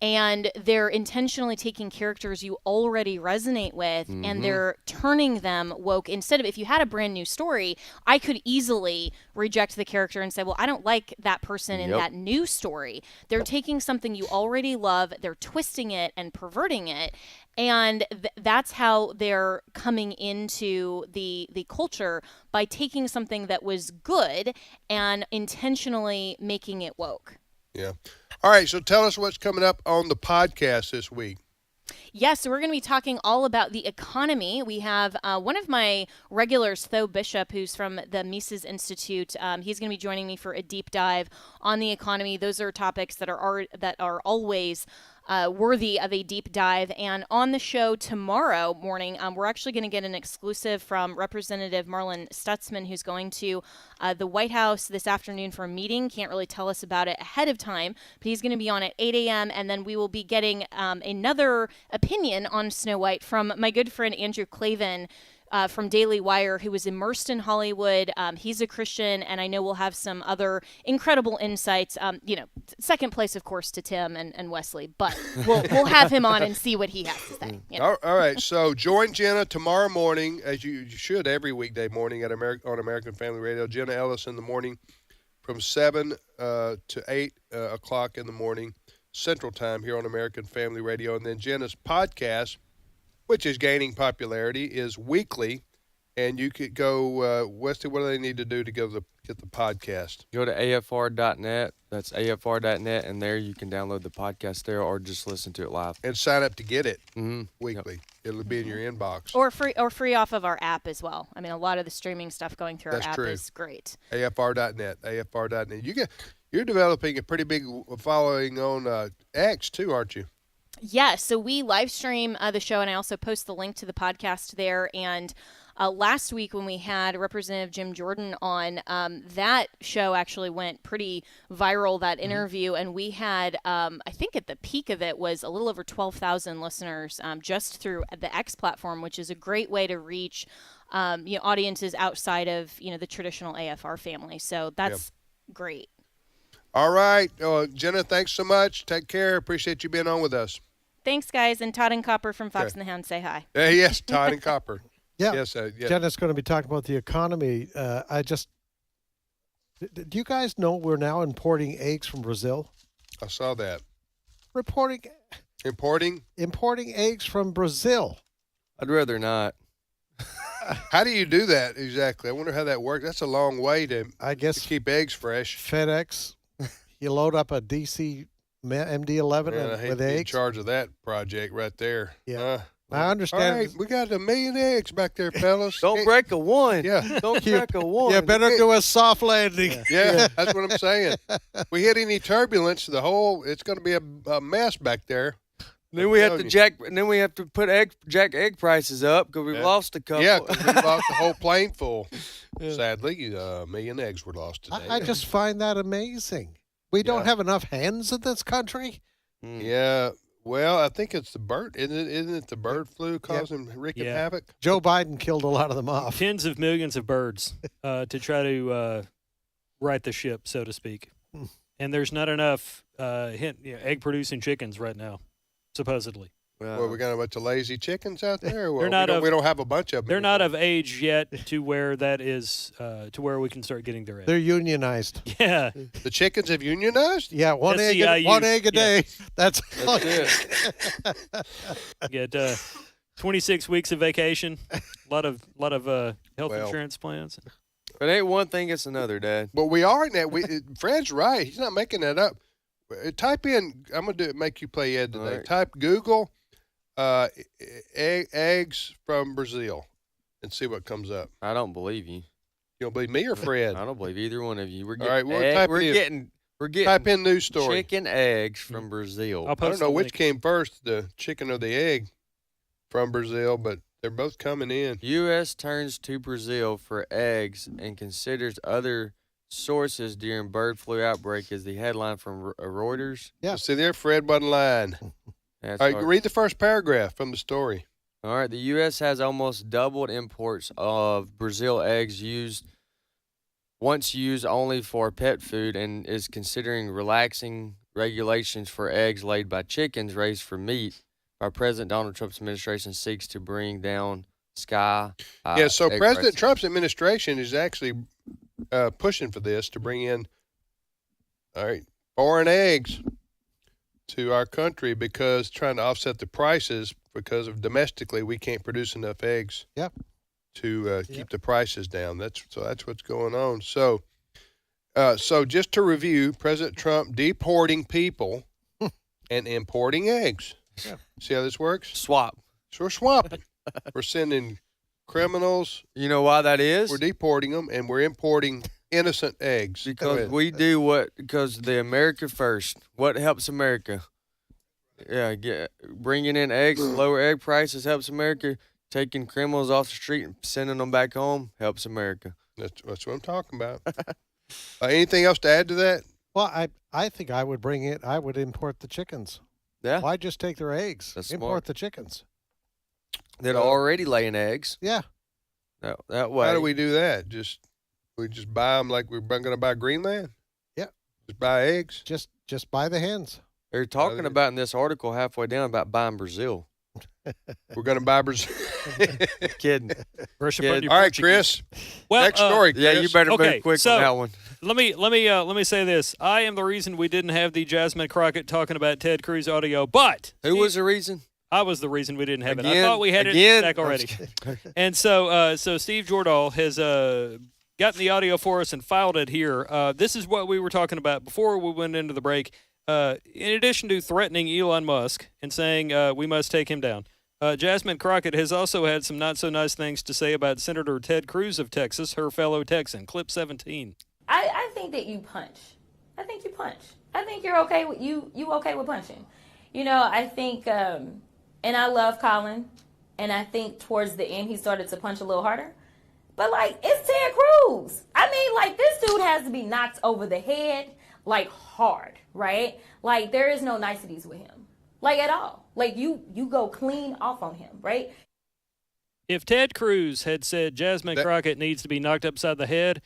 And they're intentionally taking characters you already resonate with, and they're turning them woke. Instead of, if you had a brand new story, I could easily reject the character and say, well, I don't like that person in that new story. They're taking something you already love, they're twisting it and perverting it. And that's how they're coming into the culture, by taking something that was good and intentionally making it woke. Yeah. All right, so tell us what's coming up on the podcast this week. Yes, so we're going to be talking all about the economy. We have one of my regulars, Tho Bishop, who's from the Mises Institute. He's going to be joining me for a deep dive on the economy. Those are topics that are always worthy of a deep dive. And on the show tomorrow morning, we're actually going to get an exclusive from Representative Marlin Stutzman, who's going to the White House this afternoon for a meeting. Can't really tell us about it ahead of time, but he's going to be on at 8 a.m. And then we will be getting another opinion on Snow White from my good friend Andrew Clavin, from Daily Wire, who was immersed in Hollywood. He's a Christian, and I know we'll have some other incredible insights. Second place, of course, to Tim and Wesley, but we'll have him on and see what he has to say. All right, so join Jenna tomorrow morning, as you should every weekday morning on American Family Radio. Jenna Ellis in the morning from 7 to 8 o'clock in the morning, Central Time, here on American Family Radio. And then Jenna's podcast, which is gaining popularity, is weekly, and you could go, Wesley, what do they need to do to get the podcast? Go to afr.net. That's afr.net, and there you can download the podcast there, or just listen to it live. And sign up to get it weekly. Yep. It'll be in your inbox. Or free off of our app as well. I mean, a lot of the streaming stuff going through our app is great. afr.net. You're developing a pretty big following on X, too, aren't you? Yes, so we live stream the show, and I also post the link to the podcast there. And last week when we had Representative Jim Jordan on, that show actually went pretty viral, that interview, and we had, I think at the peak of it was a little over 12,000 listeners just through the X platform, which is a great way to reach audiences outside of the traditional AFR family. So that's great. All right. Jenna, thanks so much. Take care. Appreciate you being on with us. Thanks, guys. And Todd and Copper from Fox and the Hound say hi. Yes, Todd and Copper. Yeah. Yes, Jenna's going to be talking about the economy. Do you guys know we're now importing eggs from Brazil? I saw that. Importing eggs from Brazil. I'd rather not. How do you do that exactly? I wonder how that works. That's a long way to keep eggs fresh. FedEx, you load up a DC MD-11 with eggs. In charge of that project right there. Yeah. I understand. All right, we got 1 million eggs back there, fellas. Don't break a one. Yeah. Don't break a one. You better do a soft landing. Yeah, that's what I'm saying. We hit any turbulence, it's going to be a mess back there. Then we have to put jack egg prices up because we've lost a couple. Yeah, because we lost the whole plane full. Sadly, 1 million eggs were lost today. I just find that amazing. We don't have enough hens in this country. Yeah. Well, I think it's the bird. Isn't it the bird flu causing wreaking havoc? Joe Biden killed a lot of them off. Tens of millions of birds to try to right the ship, so to speak. And there's not enough egg-producing chickens right now, supposedly. Well, we got a bunch of lazy chickens out there. Well, we don't have a bunch of them. They're not of age yet to where that is to where we can start getting their eggs. They're unionized. Yeah, the chickens have unionized. Yeah, one egg a day. That's it. Get 26 weeks of vacation. A lot of health insurance plans. If it ain't one thing, it's another, Dad. But we are in that. Fred's right. He's not making that up. Type in. I'm gonna make you play Ed today. Right. Type Google eggs from Brazil and see what comes up. I don't believe you. You don't believe me or Fred? I don't believe either one of you. We're All right, getting, we're getting type in news story. Chicken eggs from Brazil. I don't know which came first, the chicken or the egg from Brazil, but they're both coming in. U.S. turns to Brazil for eggs and considers other sources during bird flu outbreak is the headline from Reuters. Yeah. See there, Fred wasn't lying. All right, read the first paragraph from the story. All right, the U.S. has almost doubled imports of Brazil eggs once used only for pet food and is considering relaxing regulations for eggs laid by chickens raised for meat by President Donald Trump's administration seeks to bring down so President prices. Trump's administration is actually pushing for this to bring in foreign eggs to our country because trying to offset the prices because of domestically we can't produce enough eggs. Yep. To keep the prices down. That's what's going on. So just to review, President Trump deporting people and importing eggs. Yeah. See how this works? Swap. So we're swapping. We're sending criminals. You know why that is? We're deporting them, and we're importing innocent eggs. Because because the America first. What helps America? Yeah, bringing in eggs, lower egg prices helps America. Taking criminals off the street and sending them back home helps America. That's what I'm talking about. Anything else to add to that? Well, I think I would I would import the chickens. Yeah. Why just take their eggs? That's import smart. the chickens. That are already laying eggs. Yeah. That way. How do we do that? We just buy them like we're going to buy Greenland? Yeah. Just buy eggs? Just buy the hens. They're talking about in this article halfway down about buying Brazil. We're going to buy Brazil. Kidding. All right, Chris. Well, next story. Yeah, you better okay, move quick so on that one. Let me say this. I am the reason we didn't have the Jasmine Crockett talking about Ted Cruz audio, but who was the reason? I was the reason we didn't have it. I Again? thought we had it Again? in the stack already. And so Steve Jordahl has gotten the audio for us and filed it here. This is what we were talking about before we went into the break. In addition to threatening Elon Musk and saying we must take him down, Jasmine Crockett has also had some not so nice things to say about Senator Ted Cruz of Texas, her fellow Texan. Clip 17. I think that you punch. I think you punch. I think you're okay with you okay with punching. You know, I think and I love Colin, and I think towards the end he started to punch a little harder. But like, it's Ted Cruz. I mean, like, this dude has to be knocked over the head like hard, right? Like, there is no niceties with him. Like, at all. Like, you go clean off on him, right? If Ted Cruz had said Jasmine Crockett needs to be knocked upside the head,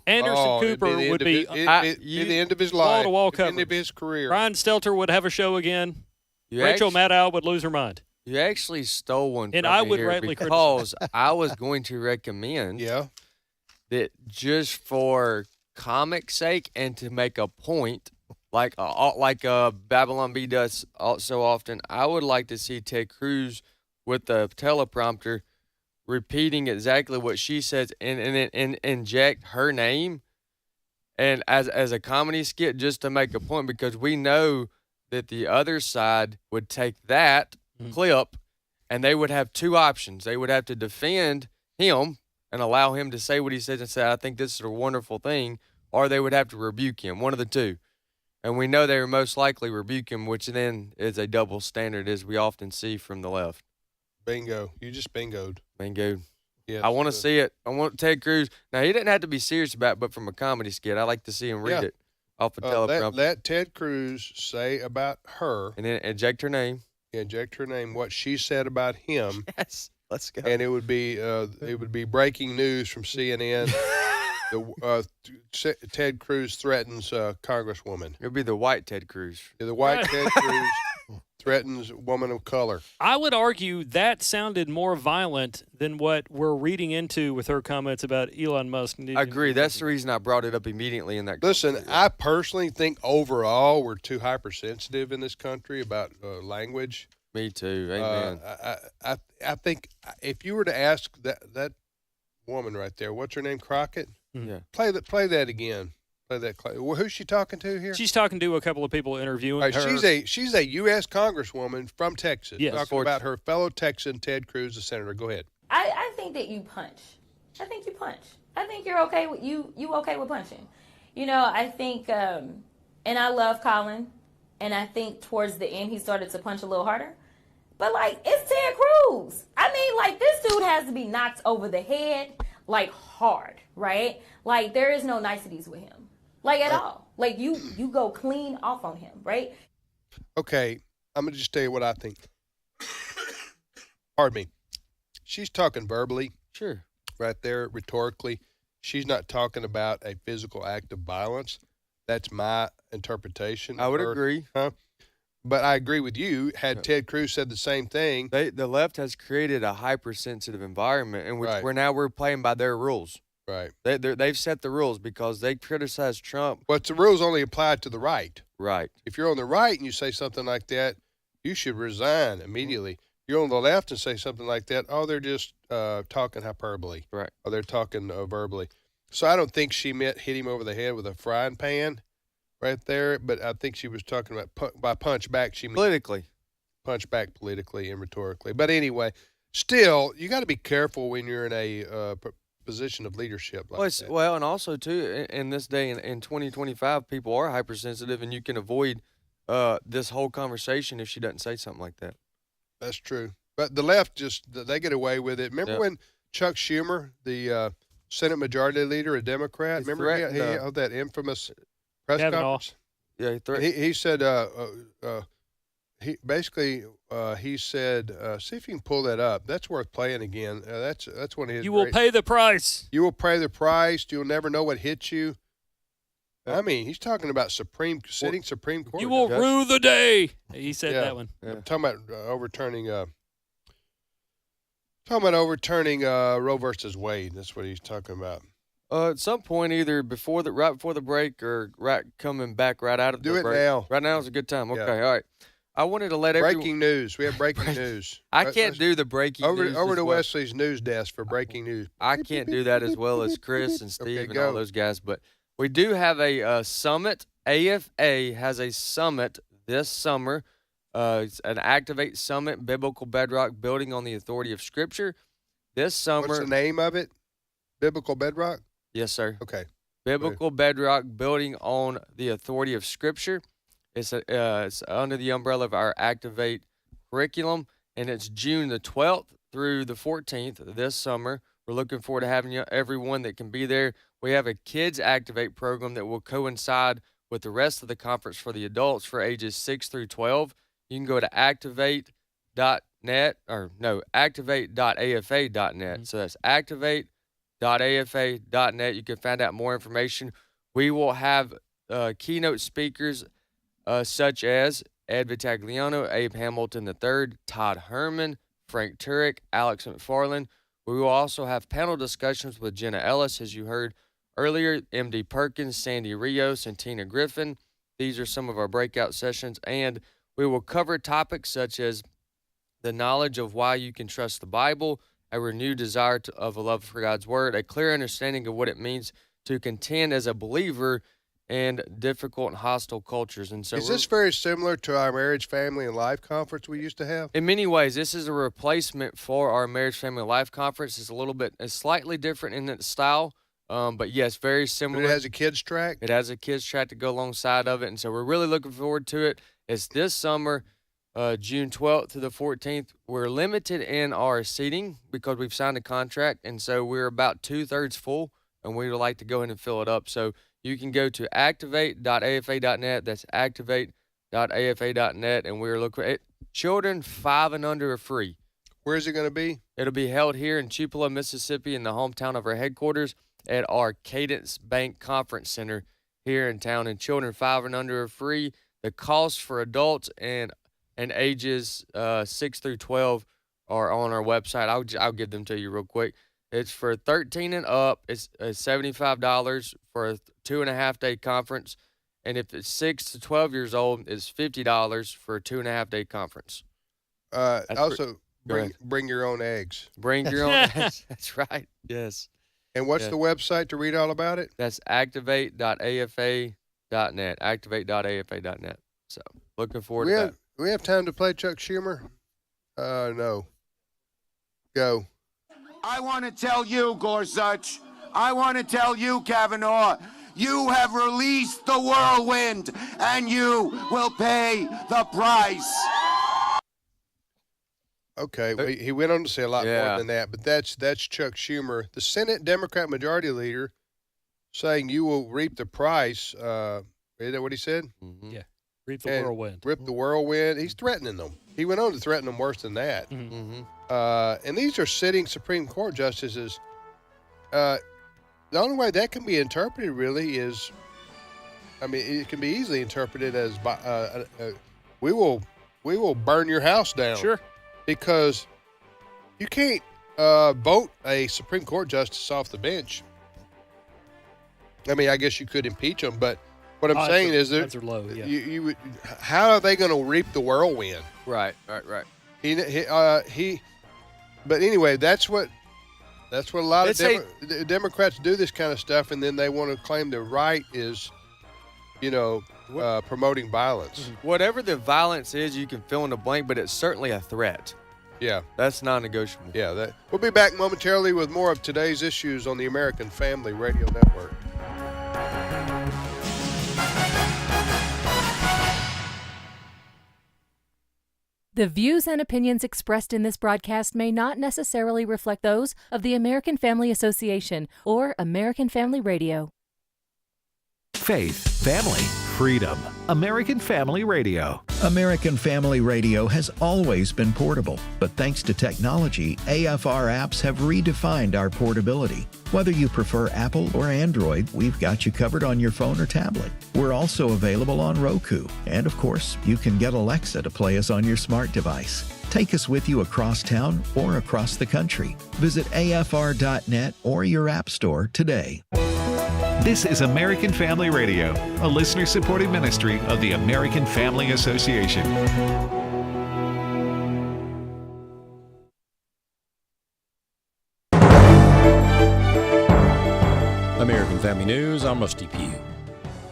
Anderson Cooper would be the end of his life, wall-to-wall the end coverage. of his career. Brian Stelter would have a show again. Rachel Maddow would lose her mind. You actually stole one And from I me would here rightly because I was going to recommend that just for comic sake and to make a point, like Babylon B does so often, I would like to see Ted Cruz with the teleprompter repeating exactly what she says and inject her name and as a comedy skit just to make a point, because we know that the other side would take that clip and they would have two options. They would have to defend him and allow him to say what he says and say, I think this is a wonderful thing, or they would have to rebuke him, one of the two. And we know they would most likely rebuke him, which then is a double standard, as we often see from the left. Bingo. You just bingoed. Bingoed. Yes, I want to see it. I want Ted Cruz. Now, he didn't have to be serious about it, but from a comedy skit, I like to see him read it off a teleprompter. Let Ted Cruz say about her. And then inject her name. Inject her name, what she said about him. Yes. Let's go. And it would be breaking news from CNN. Ted Cruz threatens Congresswoman. It would be the white Ted Cruz. Yeah, the white Ted Cruz threatens woman of color. I would argue that sounded more violent than what we're reading into with her comments about Elon Musk. I agree. That's the reason I brought it up immediately in that. Listen, I personally think overall we're too hypersensitive in this country about language. Me too. Amen. I think if you were to ask that woman right there, what's her name, Crockett? Yeah. Play that again. play that. Well, who's she talking to here? She's talking to a couple of people interviewing Right, her. she's a U.S. Congresswoman from Texas. Yes. Talking about her fellow Texan, Ted Cruz, the senator. Go ahead. I think that you punch. I think you punch. I think you're okay with you okay with punching. You know, I think and I love Colin, and I think towards the end he started to punch a little harder. But like, it's Ted Cruz. I mean, like, this dude has to be knocked over the head like hard, right? Like, there is no niceties with him. Like, at all. Like, you go clean off on him, right? Okay, I'm going to just tell you what I think. Pardon me. She's talking verbally. Sure. Right there, rhetorically. She's not talking about a physical act of violence. That's my interpretation. I would agree. Huh? But I agree with you. Had Ted Cruz said the same thing. The left has created a hypersensitive environment in which we're playing by their rules. Right. They've set the rules because they criticize Trump. But the rules only apply to the right. Right. If you're on the right and you say something like that, you should resign immediately. You're on the left and say something like that, oh, they're just talking hyperbole. Right. Or they're talking verbally. So I don't think she meant hit him over the head with a frying pan right there, but I think she was talking about by punch back, she meant politically. Punch back politically and rhetorically. But anyway, still, you got to be careful when you're in a position of leadership like that. Well, and also, too, in this day, in 2025, people are hypersensitive, and you can avoid this whole conversation if she doesn't say something like that. That's true. But the left they get away with it. Remember when Chuck Schumer, the Senate Majority Leader, a Democrat, remember he held that infamous press conference? Yeah, he said, he said, see if you can pull that up. That's worth playing again. That's one of his. You will pay the price. You will pay the price. You'll never know what hits you. I mean, he's talking about sitting Supreme Court. You will rue the day. He said that one. Yeah. Talking about overturning Roe versus Wade. That's what he's talking about. At some point, either right before the break or coming back right out of the break. Do it now. Right now is a good time. Okay, Yeah. all right. I wanted to let breaking news. We have breaking news. I can't do the breaking news. Over to Wesley's news desk for breaking news. I can't do that as well as Chris and Steve and all those guys, but we do have a summit. AFA has a summit this summer. It's an Activate Summit, Biblical Bedrock, Building on the Authority of Scripture. This summer. What's the name of it? Biblical Bedrock? Yes, sir. Okay. Biblical Bedrock, Building on the Authority of Scripture. It's under the umbrella of our Activate curriculum, and it's June the 12th through the 14th this summer. We're looking forward to having everyone that can be there. We have a Kids Activate program that will coincide with the rest of the conference for the adults for ages 6 through 12. You can go to activate.afa.net. Mm-hmm. So that's activate.afa.net. You can find out more information. We will have keynote speakers such as Ed Vitagliano, Abe Hamilton III, Todd Herman, Frank Turek, Alex McFarland. We will also have panel discussions with Jenna Ellis, as you heard earlier, MD Perkins, Sandy Rios, and Tina Griffin. These are some of our breakout sessions, and we will cover topics such as the knowledge of why you can trust the Bible, a renewed desire of a love for God's Word, a clear understanding of what it means to contend as a believer in difficult and hostile cultures. And so, is this very similar to our Marriage, Family, and Life conference we used to have? In many ways, this is a replacement for our Marriage, Family, and Life conference. It's slightly different in its style, but yes, very similar. But it has a kids track? It has a kids track to go alongside of it, and so we're really looking forward to it. It's this summer, June 12th to the 14th. We're limited in our seating because we've signed a contract, and so we're about 2/3 full, and we would like to go ahead and fill it up. So you can go to activate.afa.net. That's activate.afa.net, and we're looking at children 5 and under are free. Where is it going to be? It'll be held here in Tupelo, Mississippi, in the hometown of our headquarters at our Cadence Bank Conference Center here in town. And children 5 and under are free. The cost for adults and ages 6 through 12 are on our website. I'll give them to you real quick. It's for 13 and up. It's $75 for a 2.5-day conference. And if it's 6 to 12 years old, it's $50 for a 2.5-day conference. Also, bring your own eggs. Bring your own eggs. That's right. Yes. And what's the website to read all about it? That's activate.afa.net. Activate.afa.net. So looking forward to that. Do we have time to play Chuck Schumer? No. Go. I want to tell you, Gorsuch. I want to tell you, Kavanaugh. You have released the whirlwind, and you will pay the price. Okay, he went on to say a lot more than that, but that's Chuck Schumer, the Senate Democrat Majority Leader, saying you will reap the price. Is that what he said? Mm-hmm. Yeah, reap the whirlwind. Rip the whirlwind. He's threatening them. He went on to threaten them worse than that. Mm-hmm. And these are sitting Supreme Court justices. The only way that can be interpreted really is, it can be easily interpreted as we will burn your house down. Sure. Because you can't vote a Supreme Court justice off the bench. I guess you could impeach them, but what I'm saying is that low, yeah. you would, how are they going to reap the whirlwind? Right. But anyway, that's what a lot of Democrats do, this kind of stuff, and then they want to claim the right is, promoting violence. Whatever the violence is, you can fill in the blank, but it's certainly a threat. Yeah. That's non-negotiable. Yeah. We'll be back momentarily with more of today's issues on the American Family Radio Network. The views and opinions expressed in this broadcast may not necessarily reflect those of the American Family Association or American Family Radio. Faith, family, freedom. American Family Radio. American Family Radio has always been portable, but thanks to technology, AFR apps have redefined our portability. Whether you prefer Apple or Android, we've got you covered on your phone or tablet. We're also available on Roku. And of course, you can get Alexa to play us on your smart device. Take us with you across town or across the country. Visit afr.net or your app store today. This is American Family Radio, a listener-supported ministry of the American Family Association. American Family News, I'm Rusty Pugh.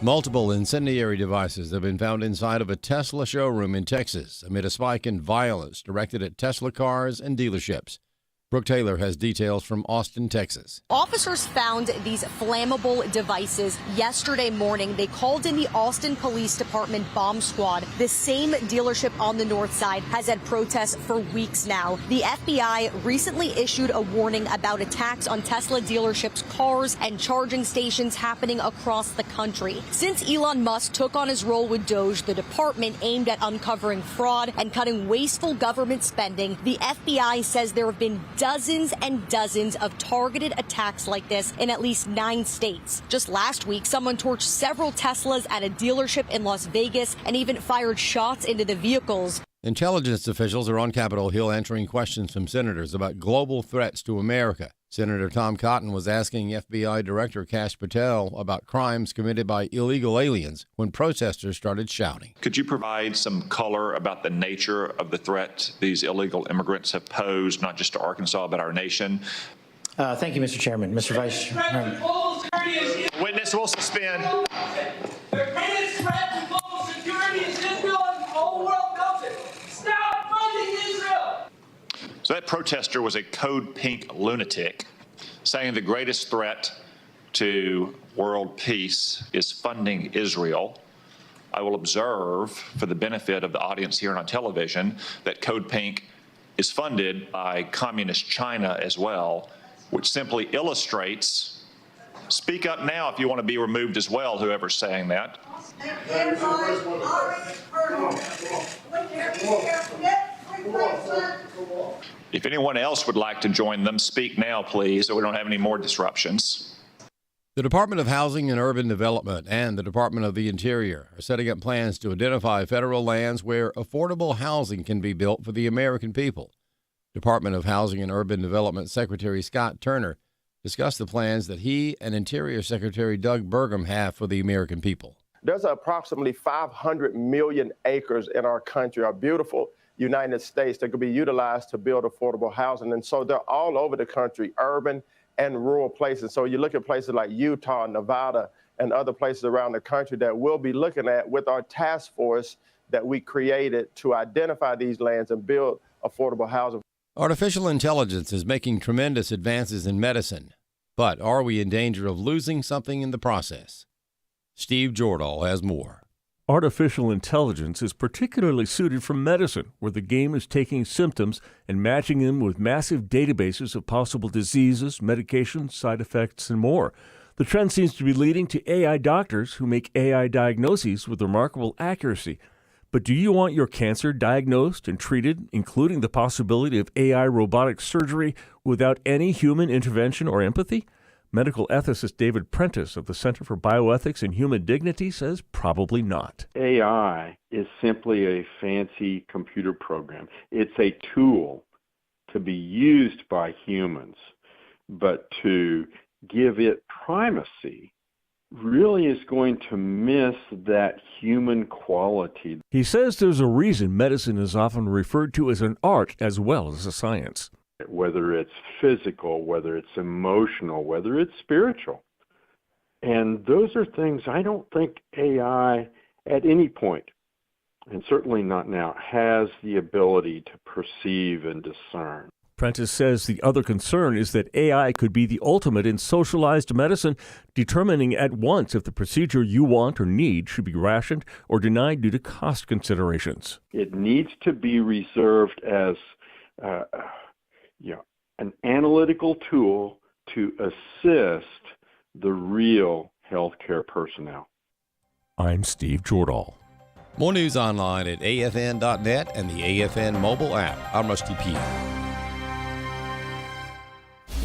Multiple incendiary devices have been found inside of a Tesla showroom in Texas amid a spike in violence directed at Tesla cars and dealerships. Brooke Taylor has details from Austin, Texas. Officers found these flammable devices yesterday morning. They called in the Austin Police Department bomb squad. The same dealership on the north side has had protests for weeks now. The FBI recently issued a warning about attacks on Tesla dealerships' cars and charging stations happening across the country. Since Elon Musk took on his role with Doge, the department aimed at uncovering fraud and cutting wasteful government spending. The FBI says there have been dozens and dozens of targeted attacks like this in at least 9 states. Just last week, someone torched several Teslas at a dealership in Las Vegas and even fired shots into the vehicles. Intelligence officials are on Capitol Hill answering questions from senators about global threats to America. Senator Tom Cotton was asking FBI Director Kash Patel about crimes committed by illegal aliens when protesters started shouting. Could you provide some color about the nature of the threat these illegal immigrants have posed, not just to Arkansas, but our nation? Thank you, Mr. Chairman. Mr. Vice Chairman. Witness will suspend. The greatest threat to global security is Israel, and the whole world knows it. Stop funding Israel! So that protester was a Code Pink lunatic saying the greatest threat to world peace is funding Israel. I will observe, for the benefit of the audience here on television, that Code Pink is funded by communist China as well, which simply illustrates, speak up now if you want to be removed as well, whoever's saying that. If anyone else would like to join them, speak now, please, so we don't have any more disruptions. The Department of Housing and Urban Development and the Department of the Interior are setting up plans to identify federal lands where affordable housing can be built for the American people. Department of Housing and Urban Development Secretary Scott Turner discussed the plans that he and Interior Secretary Doug Burgum have for the American people. There's approximately 500 million acres in our country, our beautiful United States, that could be utilized to build affordable housing. And so they're all over the country, urban and rural places. So you look at places like Utah, Nevada, and other places around the country that we'll be looking at with our task force that we created to identify these lands and build affordable housing. Artificial intelligence is making tremendous advances in medicine, but are we in danger of losing something in the process? Steve Jordahl has more. Artificial intelligence is particularly suited for medicine, where the game is taking symptoms and matching them with massive databases of possible diseases, medications, side effects, and more. The trend seems to be leading to AI doctors who make AI diagnoses with remarkable accuracy. But do you want your cancer diagnosed and treated, including the possibility of AI robotic surgery, without any human intervention or empathy? Medical ethicist David Prentice of the Center for Bioethics and Human Dignity says probably not. AI is simply a fancy computer program. It's a tool to be used by humans, but to give it primacy really is going to miss that human quality. He says there's a reason medicine is often referred to as an art as well as a science. Whether it's physical, whether it's emotional, whether it's spiritual. And those are things I don't think AI at any point, and certainly not now, has the ability to perceive and discern. Prentice says the other concern is that AI could be the ultimate in socialized medicine, determining at once if the procedure you want or need should be rationed or denied due to cost considerations. It needs to be reserved as an analytical tool to assist the real healthcare personnel. I'm Steve Jordahl. More news online at afn.net and the AFN mobile app. I'm Rusty P.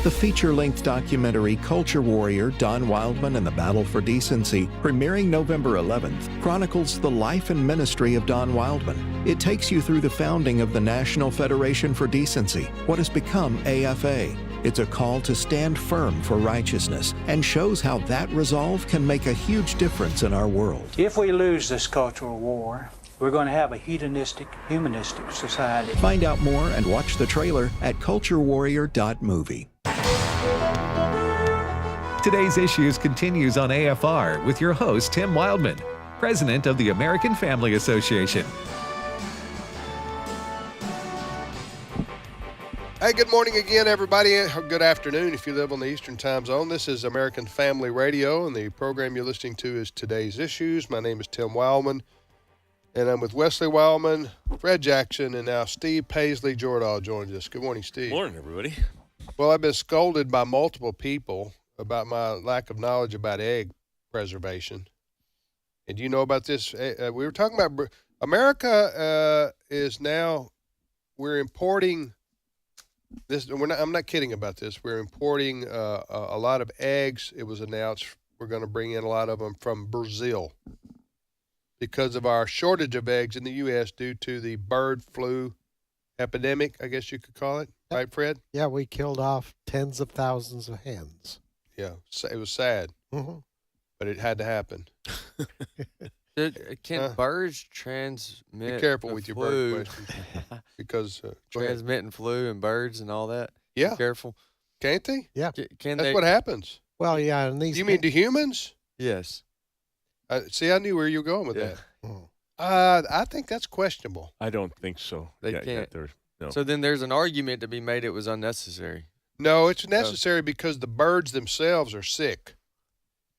The feature-length documentary Culture Warrior, Don Wildman and the Battle for Decency, premiering November 11th, chronicles the life and ministry of Don Wildman. It takes you through the founding of the National Federation for Decency, what has become AFA. It's a call to stand firm for righteousness and shows how that resolve can make a huge difference in our world. If we lose this cultural war, we're going to have a hedonistic, humanistic society. Find out more and watch the trailer at culturewarrior.movie. Today's Issues continues on AFR with your host, Tim Wildman, president of the American Family Association. Hey, good morning again, everybody. Or good afternoon if you live on the Eastern Time Zone. This is American Family Radio, and the program you're listening to is Today's Issues. My name is Tim Wildman, and I'm with Wesley Wildman, Fred Jackson, and now Steve Paisley Jordahl joins us. Good morning, Steve. Morning, everybody. Well, I've been scolded by multiple people about my lack of knowledge about egg preservation. And do you know about this? We were talking about America is now, we're importing this. I'm not kidding about this. We're importing a lot of eggs. It was announced we're going to bring in a lot of them from Brazil because of our shortage of eggs in the U.S. due to the bird flu epidemic, I guess you could call it. Right, Fred? Yeah, we killed off tens of thousands of hens. Yeah, it was sad, but it had to happen. Can birds transmit? Be careful the with your flu? bird questions, because transmitting flu and birds and all that. Yeah, be careful. Can't they? Yeah, can That's they? what happens. Well, yeah, and these. You mean to humans? Yes. See, I knew where you were going with that. I think that's questionable. I don't think so. They can't. No. So then there's an argument to be made it was unnecessary. No, it's necessary because the birds themselves are sick,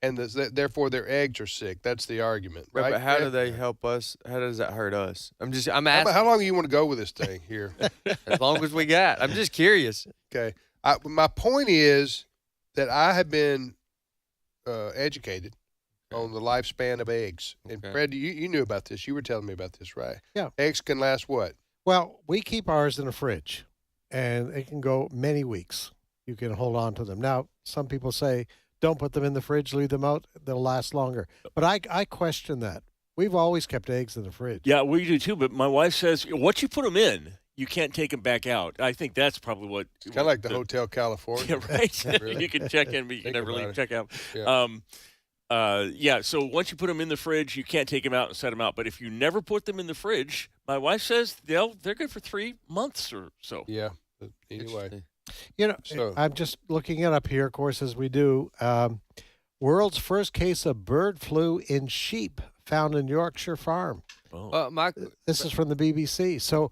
and therefore their eggs are sick. That's the argument, right? But how do they help us? How does that hurt us? I'm asking. How long do you want to go with this thing here? As long as we got. I'm just curious. Okay. My point is that I have been educated on the lifespan of eggs. And Fred, you knew about this. You were telling me about this, right? Yeah. Eggs can last what? Well, we keep ours in a fridge, and it can go many weeks. You can hold on to them. Now, some people say, don't put them in the fridge, leave them out. They'll last longer. But I question that. We've always kept eggs in the fridge. Yeah, we do too. But my wife says, once you put them in, you can't take them back out. I think that's probably what. It's kind of like the Hotel California. Yeah, right. Really? You can check in, but you can never really check out. Yeah. So once you put them in the fridge, you can't take them out and set them out. But if you never put them in the fridge, my wife says they're good for 3 months or so. Yeah. Anyway. I'm just looking it up here, of course, as we do. World's first case of bird flu in sheep found in Yorkshire farm. This is from the BBC. So,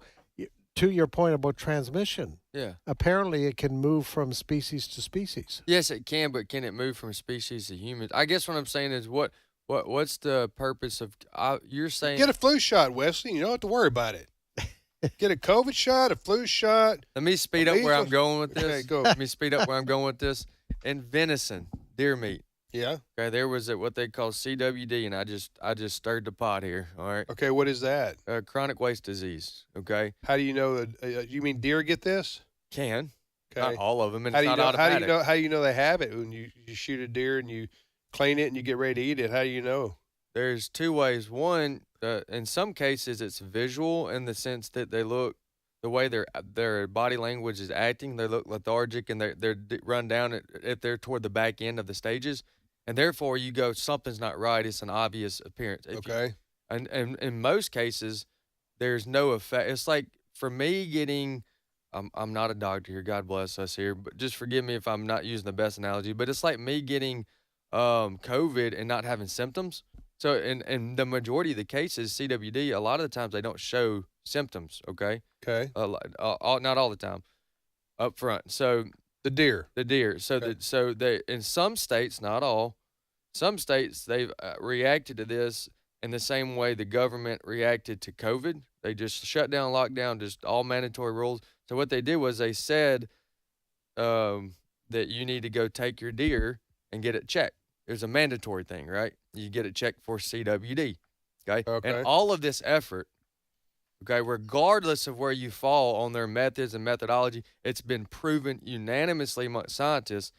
to your point about transmission, apparently it can move from species to species. Yes, it can, but can it move from species to humans? I guess what I'm saying is what's the purpose of you're saying get a flu shot, Wesley. You don't have to worry about it. Get a COVID shot, a flu shot. Let me speed up where I'm going with this. Okay, go. Let me speed up where I'm going with this. In venison, deer meat. Yeah. Okay, there was what they call CWD, and I just stirred the pot here. All right. Okay, what is that? Chronic waste disease. Okay. How do you know that? You mean deer get this? Can. Okay. Not all of them, and how it's do you not know? automatic. How do you know they have it? When you shoot a deer and you clean it and you get ready to eat it, how do you know? There's two ways. One, in some cases, it's visual in the sense that they look. The way their body language is acting, they look lethargic and they're run down if they're toward the back end of the stages, and therefore you go something's not right. It's an obvious appearance. And in most cases, there's no effect. It's like for me getting, I'm not a doctor here. God bless us here, but just forgive me if I'm not using the best analogy. But it's like me getting COVID and not having symptoms. So in the majority of the cases, CWD, a lot of the times they don't show symptoms. Okay. Not all the time, up front. So the deer. So they in some states, not all, some states they've reacted to this in the same way the government reacted to COVID. They just shut down, locked down, just all mandatory rules. So what they did was they said that you need to go take your deer and get it checked. It's a mandatory thing, right? You get it checked for CWD. Okay. And all of this effort. Okay, regardless of where you fall on their methods and methodology, it's been proven unanimously among scientists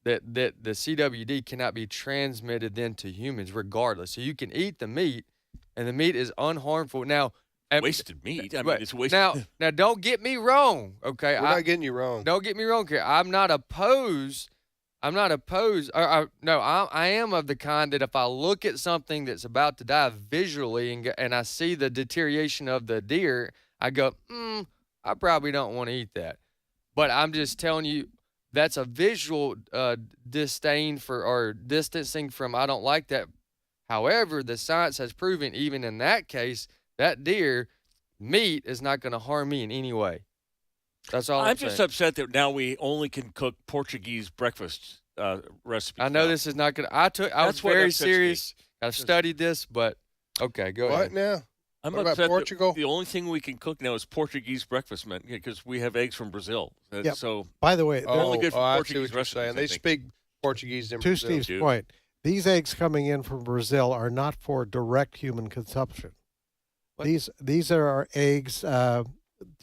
that the CWD cannot be transmitted then to humans, regardless. So you can eat the meat, and the meat is unharmful. Now, wasted meat. I mean, it's wasted. Now, don't get me wrong. Okay, we're not getting you wrong. Don't get me wrong here. I'm not opposed. I am of the kind that if I look at something that's about to die visually and I see the deterioration of the deer, I go, I probably don't want to eat that. But I'm just telling you, that's a visual disdain for or distancing from, I don't like that. However, the science has proven even in that case, that deer meat is not going to harm me in any way. That's all I'm just saying. upset that now we only can cook Portuguese breakfast recipes. I know this is not going to. I was very serious. I've studied this, but okay, go ahead. What now? I'm what upset about Portugal? The only thing we can cook now is Portuguese breakfast, man, because we have eggs from Brazil. Yep. So, by the way, they're only good for Portuguese recipes. They speak Portuguese in to Brazil. Steve's point, these eggs coming in from Brazil are not for direct human consumption. What? These are our eggs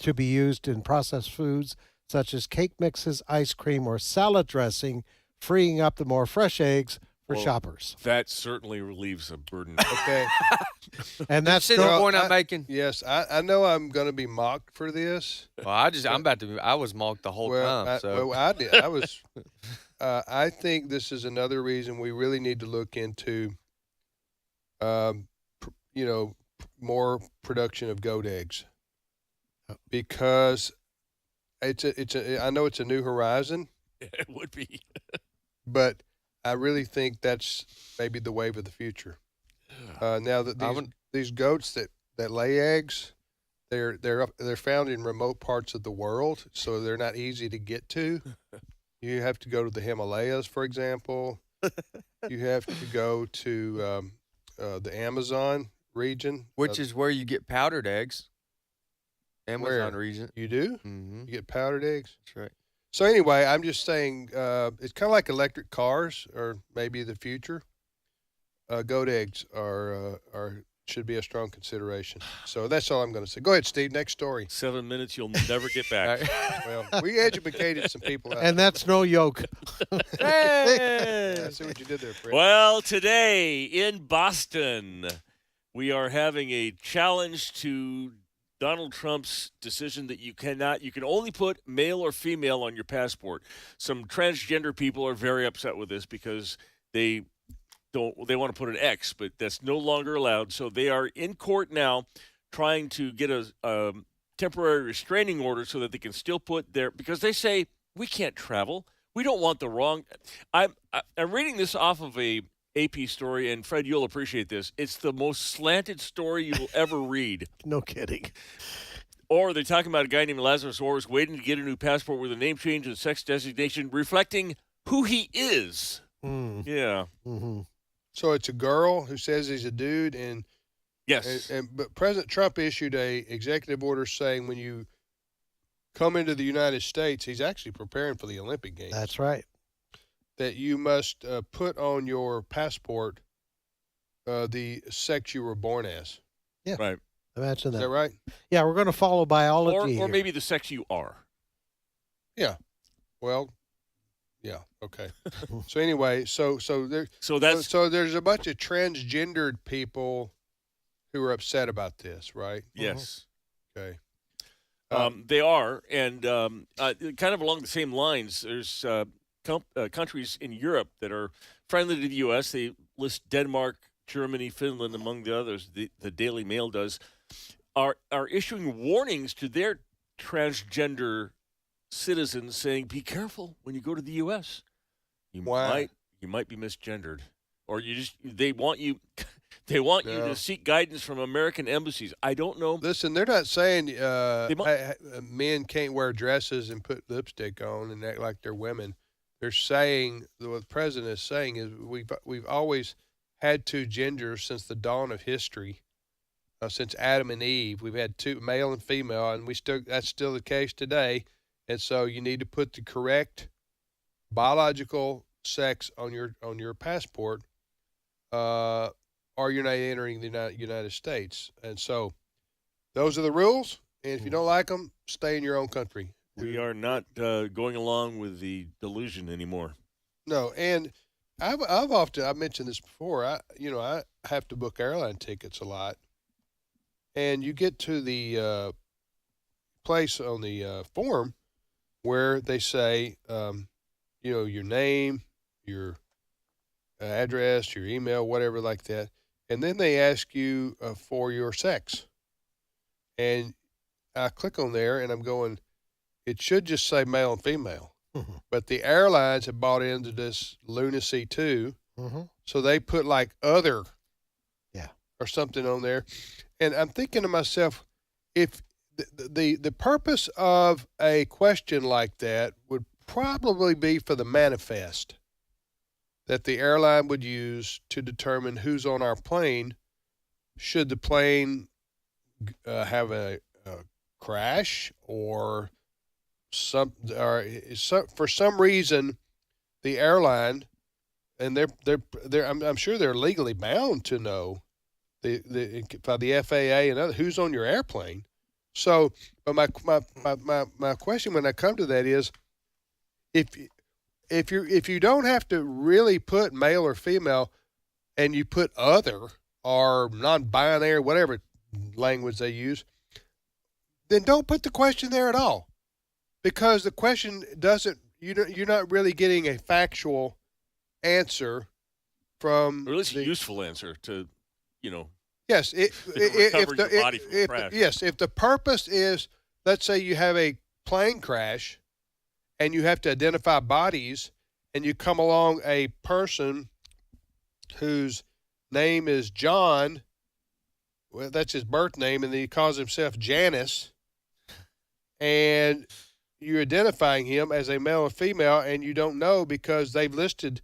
to be used in processed foods such as cake mixes, ice cream, or salad dressing, freeing up the more fresh eggs for shoppers. That certainly relieves a burden. Okay. And that's the point I'm making. Yes, I know I'm going to be mocked for this. Well, I was mocked the whole time. I did. I was. I think this is another reason we really need to look into, more production of goat eggs. Because I know it's a new horizon. It would be. But I really think that's maybe the wave of the future. Now that these goats that lay eggs, they're found in remote parts of the world, so they're not easy to get to. You have to go to the Himalayas, for example. You have to go to the Amazon region, which is where you get powdered eggs. Amazon region. You do? Mm-hmm. You get powdered eggs? That's right. So anyway, I'm just saying it's kind of like electric cars or maybe the future. Goat eggs should be a strong consideration. So that's all I'm going to say. Go ahead, Steve. Next story. 7 minutes you'll never get back. Well, we educated some people out and that's no yoke. Hey! I see what you did there, Fred. Well, today in Boston, we are having a challenge to Donald Trump's decision that you can only put male or female on your passport. Some transgender people are very upset with this because they want to put an X, but that's no longer allowed. So they are in court now trying to get a temporary restraining order so that they can still put because they say we can't travel. We don't want the wrong. I'm reading this off of a AP story, and Fred, you'll appreciate this. It's the most slanted story you will ever read. No kidding. Or they're talking about a guy named Lazarus Orris waiting to get a new passport with a name change and sex designation reflecting who he is. Yeah. Mm-hmm. So it's a girl who says he's a dude, and yes, but President Trump issued a executive order saying when you come into the United States, he's actually preparing for the Olympic Games. That's right. That you must put on your passport the sex you were born as. Yeah. Right. Imagine that. Is that right? Yeah, we're going to follow biology or here. maybe the sex you are. Yeah. Well, yeah. Okay. So anyway, so there's a bunch of transgendered people who are upset about this, right? Yes. Okay. They are, and kind of along the same lines, there's countries in Europe that are friendly to the U.S. They list Denmark, Germany, Finland, among the others. The Daily Mail does are issuing warnings to their transgender citizens, saying, "Be careful when you go to the U.S. You might be misgendered, or they want you." They want you to seek guidance from American embassies. I don't know. Listen, they're not saying men can't wear dresses and put lipstick on and act like they're women. They're saying, what the president is saying is we've always had two genders since the dawn of history. Since Adam and Eve, we've had two, male and female, and that's still the case today. And so you need to put the correct biological sex on your passport. Or you're not entering the United States. And so those are the rules. And if you don't like them, stay in your own country. We are not going along with the delusion anymore. No, and I've mentioned this before. I have to book airline tickets a lot. And you get to the place on the form where they say, your name, your address, your email, whatever like that. And then they ask you for your sex. And I click on there, and I'm going, it should just say male and female. Mm-hmm. But the airlines have bought into this lunacy too. Mm-hmm. So they put like other yeah, or something on there. And I'm thinking to myself, if the purpose of a question like that would probably be for the manifest that the airline would use to determine who's on our plane, should the plane have a crash or for some reason the airline, and I'm sure they're legally bound to know by the FAA and other who's on your airplane. So, but my question when I come to that is, if you don't have to really put male or female, and you put other or non-binary, whatever language they use, then don't put the question there at all, because the question doesn't. You're not really getting a factual answer from. Or at least a useful answer to, Yes, recover your body from a crash. Yes, if the purpose is, let's say you have a plane crash, and you have to identify bodies, and you come along a person whose name is John, well, that's his birth name, and then he calls himself Janice, and you're identifying him as a male or female, and you don't know because they've listed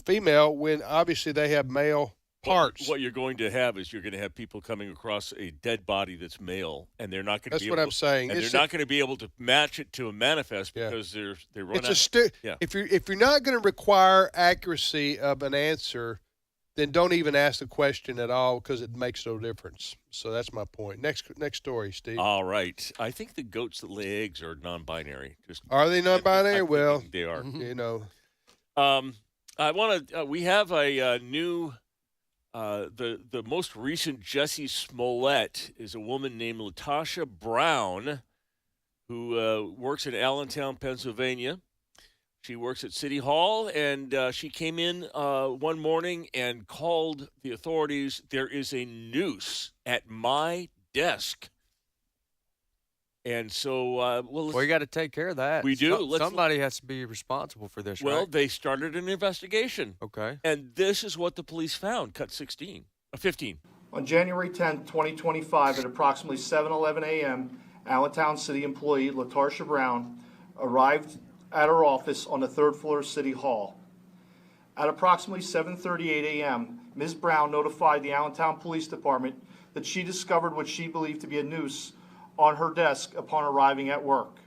female when obviously they have male parts. What you're going to have is you're going to have people coming across a dead body that's male, and they're not going to That's be what able I'm saying. And It's they're not going to be able to match it to a manifest because they run out. If you're not going to require accuracy of an answer, then don't even ask the question at all, because it makes no difference. So that's my point. Next story, Steve. All right. I think the goats that lay eggs are non-binary. Are they non-binary? Well, they are. I want to. We have a new. The most recent Jessie Smollett is a woman named Latasha Brown, who works in Allentown, Pennsylvania. She works at City Hall, and she came in one morning and called the authorities. There is a noose at my desk. And so, we got to take care of that. We do. Somebody has to be responsible for this, Well, right? they started an investigation. Okay. And this is what the police found. Cut 15. On January 10, 2025, at approximately 7:11 a.m., Allentown City employee LaTarsha Brown arrived at her office on the third floor of City Hall. At approximately 7:38 a.m., Ms. Brown notified the Allentown Police Department that she discovered what she believed to be a noose on her desk upon arriving at work.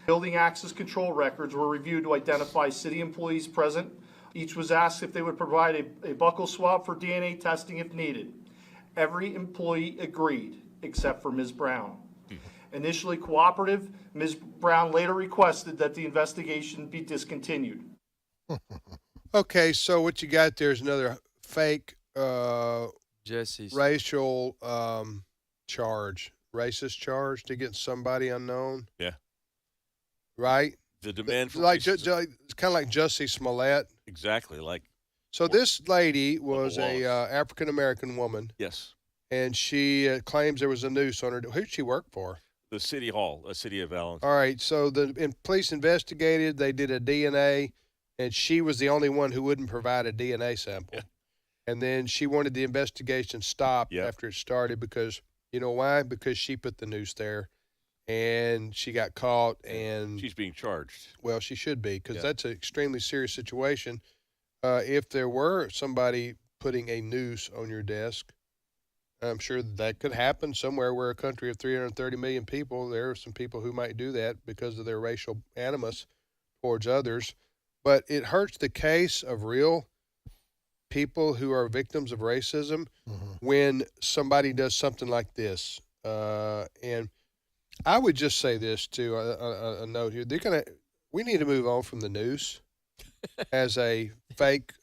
Building access control records were reviewed to identify city employees present. Each was asked if they would provide a buccal swab for DNA testing if needed. Every employee agreed, except for Ms. Brown. Initially cooperative, Ms. Brown later requested that the investigation be discontinued. Okay, so what you got there is another fake Jesse's racial charge, racist charge to get somebody unknown. Yeah. Right? The demand for it's kind of like Jussie Smollett. Exactly. So this lady was a African-American woman. Yes. And she claims there was a noose on her. Who did she work for? The City Hall, a city of Allentown. All right, so the police investigated. They did a DNA, and she was the only one who wouldn't provide a DNA sample. Yeah. And then she wanted the investigation stopped after it started because, you know why? Because she put the noose there, and she got caught. And she's being charged. Well, she should be because that's an extremely serious situation. If there were somebody putting a noose on your desk, I'm sure that could happen somewhere where a country of 330 million people, there are some people who might do that because of their racial animus towards others. But it hurts the case of real people who are victims of racism when somebody does something like this. And I would just say this too, a note here. We need to move on from the noose as a fake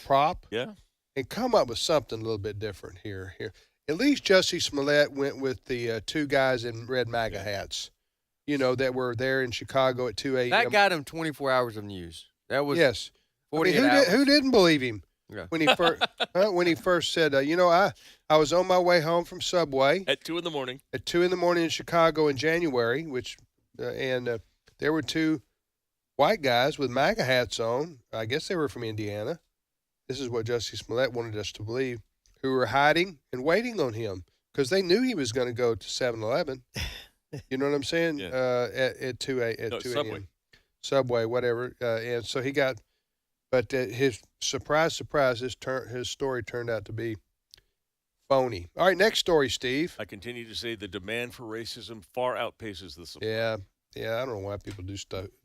prop. Yeah. And come up with something a little bit different here. At least Jussie Smollett went with the two guys in red MAGA hats, that were there in Chicago at 2 a.m. That got him 24 hours of news. That was 48 hours. hours. Who didn't believe him when he first said, I was on my way home from Subway at 2 a.m. At 2 a.m. in Chicago in January, and there were two white guys with MAGA hats on. I guess they were from Indiana. This is what Jussie Smollett wanted us to believe, who were hiding and waiting on him because they knew he was going to go to 7-Eleven. You know what I'm saying? Yeah. At 2 a.m. Subway. Subway, whatever. And so he got, but his surprise, his story turned out to be phony. All right, next story, Steve. I continue to say the demand for racism far outpaces the supply. Yeah. I don't know why people do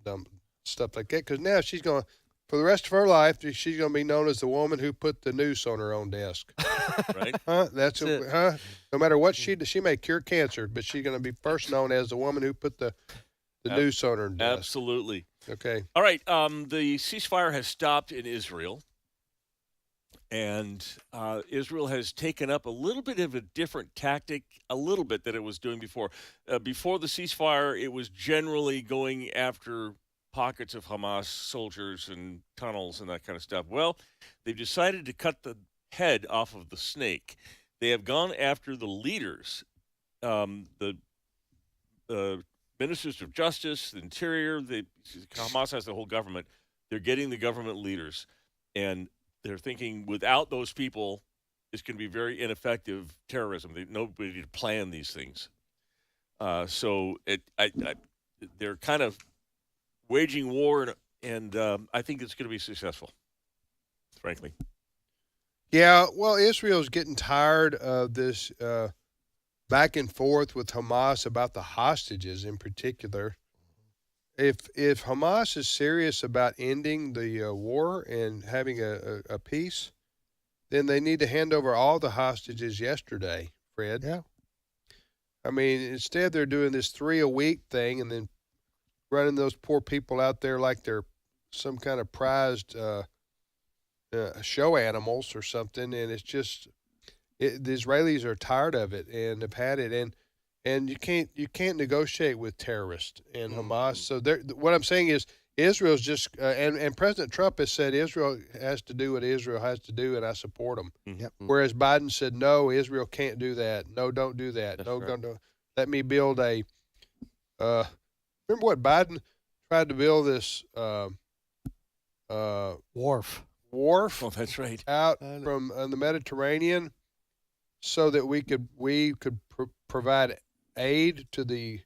dumb stuff like that because now she's going to, for the rest of her life, she's going to be known as the woman who put the noose on her own desk. Right? That's it. No matter what she may cure cancer, but she's going to be first known as the woman who put the noose on her desk. Absolutely. Okay. All right. The ceasefire has stopped in Israel, and Israel has taken up a little bit of a different tactic, than it was doing before. Before the ceasefire, it was generally going after pockets of Hamas soldiers and tunnels and that kind of stuff. Well, they've decided to cut the head off of the snake. They have gone after the leaders, the ministers of justice, the interior. Hamas has the whole government. They're getting the government leaders, and they're thinking without those people, it's going to be very ineffective terrorism. Nobody to plan these things. So they're kind of waging war, and I think it's going to be successful, frankly. Yeah, well, Israel's getting tired of this back and forth with Hamas about the hostages in particular. If Hamas is serious about ending the war and having a peace, then they need to hand over all the hostages yesterday, Fred. Yeah. I mean, instead they're doing this 3-a-week thing and then running those poor people out there like they're some kind of prized show animals or something, and it's just the Israelis are tired of it and have had it, and you can't negotiate with terrorists and Hamas. So what I'm saying is Israel's just and President Trump has said Israel has to do what Israel has to do, and I support them. Yep. Whereas Biden said no, Israel can't do that. No, don't do that. That's No, right. let me build a Remember what Biden tried to build this wharf? Oh, that's right. Out from the Mediterranean, so that we could provide aid to the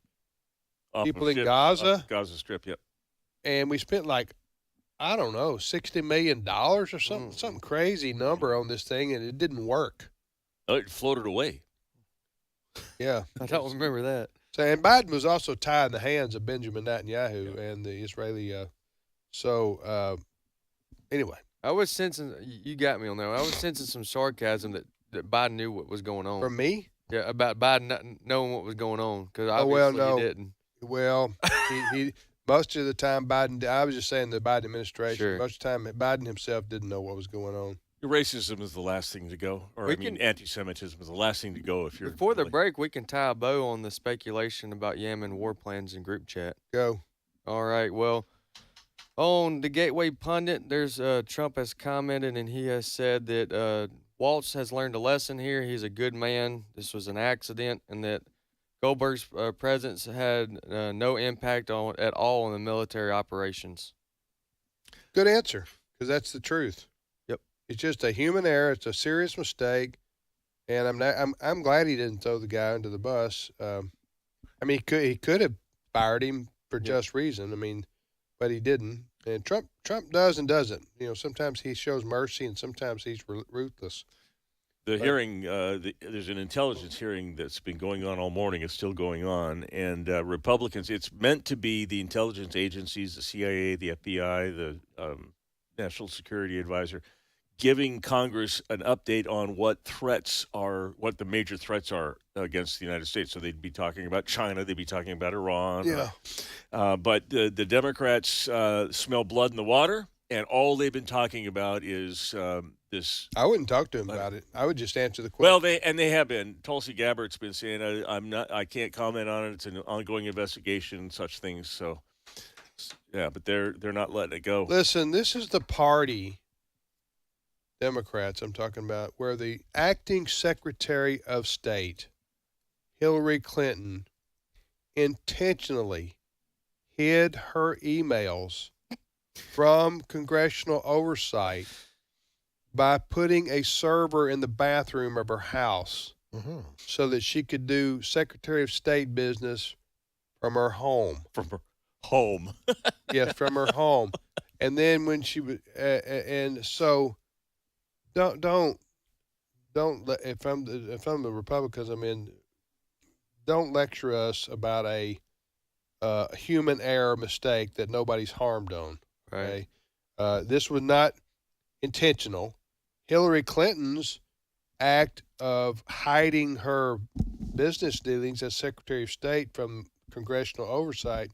people in Gaza. Gaza Strip, yep. And we spent like, I don't know, $60 million or something crazy number on this thing, and it didn't work. Oh, it floated away. Yeah. I don't remember that. So, and Biden was also tied in the hands of Benjamin Netanyahu and the Israeli. Anyway. I was sensing, you got me on that. I was sensing some sarcasm that Biden knew what was going on. From me? Yeah, about Biden not knowing what was going on, because he didn't. Well, he most of the time I was just saying the Biden administration. Sure. Most of the time, Biden himself didn't know what was going on. Racism is the last thing to go, anti-Semitism is the last thing to go. If you're before the break, we can tie a bow on the speculation about Yemen war plans in group chat. Go. All right. Well, on the Gateway Pundit, there's Trump has commented, and he has said that Waltz has learned a lesson here. He's a good man. This was an accident, and that Goldberg's presence had no impact at all on the military operations. Good answer, because that's the truth. Yep. It's just a human error. It's a serious mistake, and I'm glad he didn't throw the guy under the bus. He could have fired him for just reason. But he didn't. And Trump does and doesn't. Sometimes he shows mercy, and sometimes he's ruthless. The hearing, there's an intelligence hearing that's been going on all morning. It's still going on. And Republicans, it's meant to be the intelligence agencies, the CIA, the FBI, the National Security Advisor, giving Congress an update on what the major threats are against the United States. So they'd be talking about China, they'd be talking about Iran. Yeah. But the Democrats smell blood in the water, and all they've been talking about is this. I wouldn't talk to him about it. I would just answer the question. Well, they have been. Tulsi Gabbard's been saying, I can't comment on it. It's an ongoing investigation and such things. So, yeah, but they're not letting it go. Listen, this is the party, Democrats I'm talking about, where the acting Secretary of State, Hillary Clinton, intentionally hid her emails from congressional oversight by putting a server in the bathroom of her house so that she could do Secretary of State business from her home. From her home. Yes, from her home. And then when she was, and so don't let, if I'm the Republicans, don't lecture us about a human error mistake that nobody's harmed on. Right. Okay? This was not intentional. Hillary Clinton's act of hiding her business dealings as Secretary of State from congressional oversight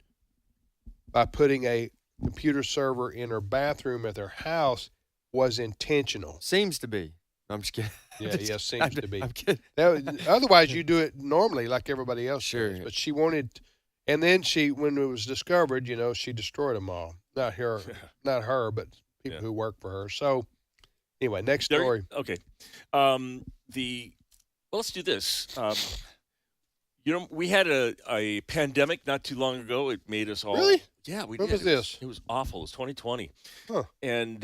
by putting a computer server in her bathroom at their house was intentional. Seems to be. I'm just kidding. Yeah, seems to be. I'm kidding. Otherwise, you do it normally like everybody else Sure. does. But she wanted, and then when it was discovered, she destroyed them all. Not her, but people who work for her. So, anyway, next story. Okay. Let's do this. We had a pandemic not too long ago. It made us all. Really? Yeah, we When did. was this? It was awful. It was 2020. Huh. And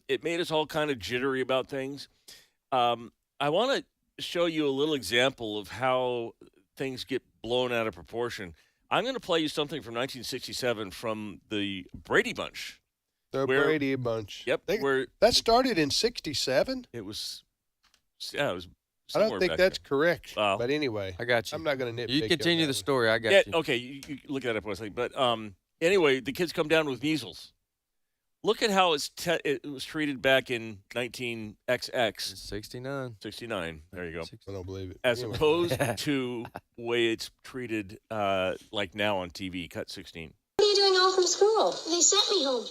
it made us all kind of jittery about things. I want to show you a little example of how things get blown out of proportion. I'm going to play you something from 1967 from the Brady Bunch. The Brady Bunch. Yep. That started in 67? It was, it was. I don't think that's correct. Well, but anyway, I got you. I'm not going to nitpick. You continue the story. I got you. Okay, you look that up, Wesley. But anyway, the kids come down with measles. Look at how it was treated back in 19XX. 69. 69. There you go. I don't believe it. As opposed to the way it's treated like now on TV, cut 16. What are you doing home from school? They sent me home.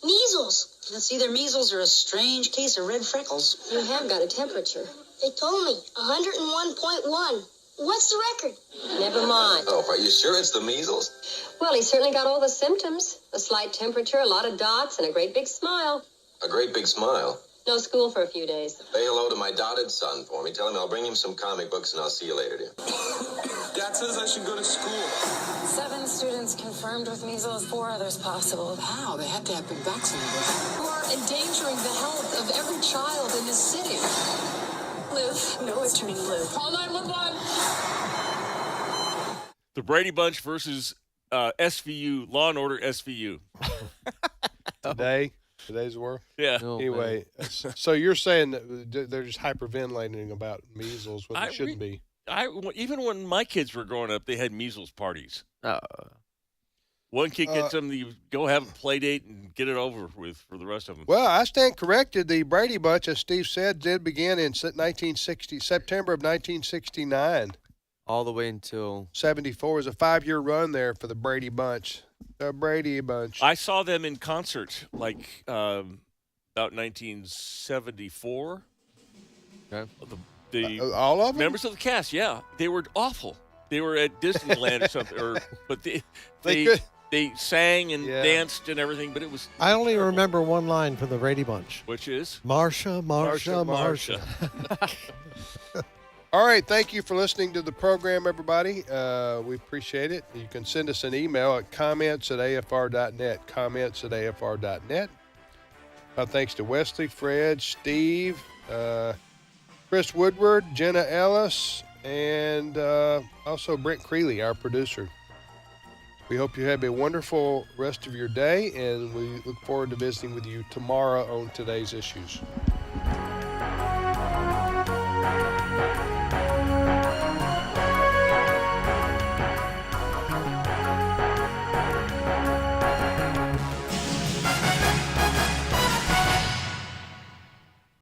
Measles. It's either measles or a strange case of red freckles. You have got a temperature. They told me 101.1. What's the record? Never mind. Oh, are you sure it's the measles? Well, he certainly got all the symptoms. A slight temperature, a lot of dots, and a great big smile. A great big smile? No school for a few days. Say hello to my dotted son for me. Tell him I'll bring him some comic books and I'll see you later, dear. Dad says I should go to school. 7 students confirmed with measles, 4 others possible. How? They had to have been vaccinated. You are endangering the health of every child in this city. Blue. No, it's turning blue. Call 911. The Brady Bunch versus SVU, Law and Order SVU. Today's world? Yeah. Anyway, so you're saying that they're just hyperventilating about measles when it shouldn't be. Even when my kids were growing up, they had measles parties. One kid gets them, you go have a play date and get it over with for the rest of them. Well, I stand corrected. The Brady Bunch, as Steve said, did begin in September of 1969. All the way until 74 was a 5-year run there for the Brady Bunch. The Brady Bunch. I saw them in concert about 1974. Okay. All of them? Members of the cast, yeah. They were awful. They were at Disneyland or something. But they sang and danced and everything, but it was I only terrible. remember one line from the Brady Bunch. Which is? Marsha, Marsha, Marsha. All right, thank you for listening to the program, everybody. We appreciate it. You can send us an email at comments@afr.net, comments@afr.net. Thanks to Wesley, Fred, Steve, Chris Woodward, Jenna Ellis, and also Brent Creeley, our producer. We hope you have a wonderful rest of your day, and we look forward to visiting with you tomorrow on Today's Issues.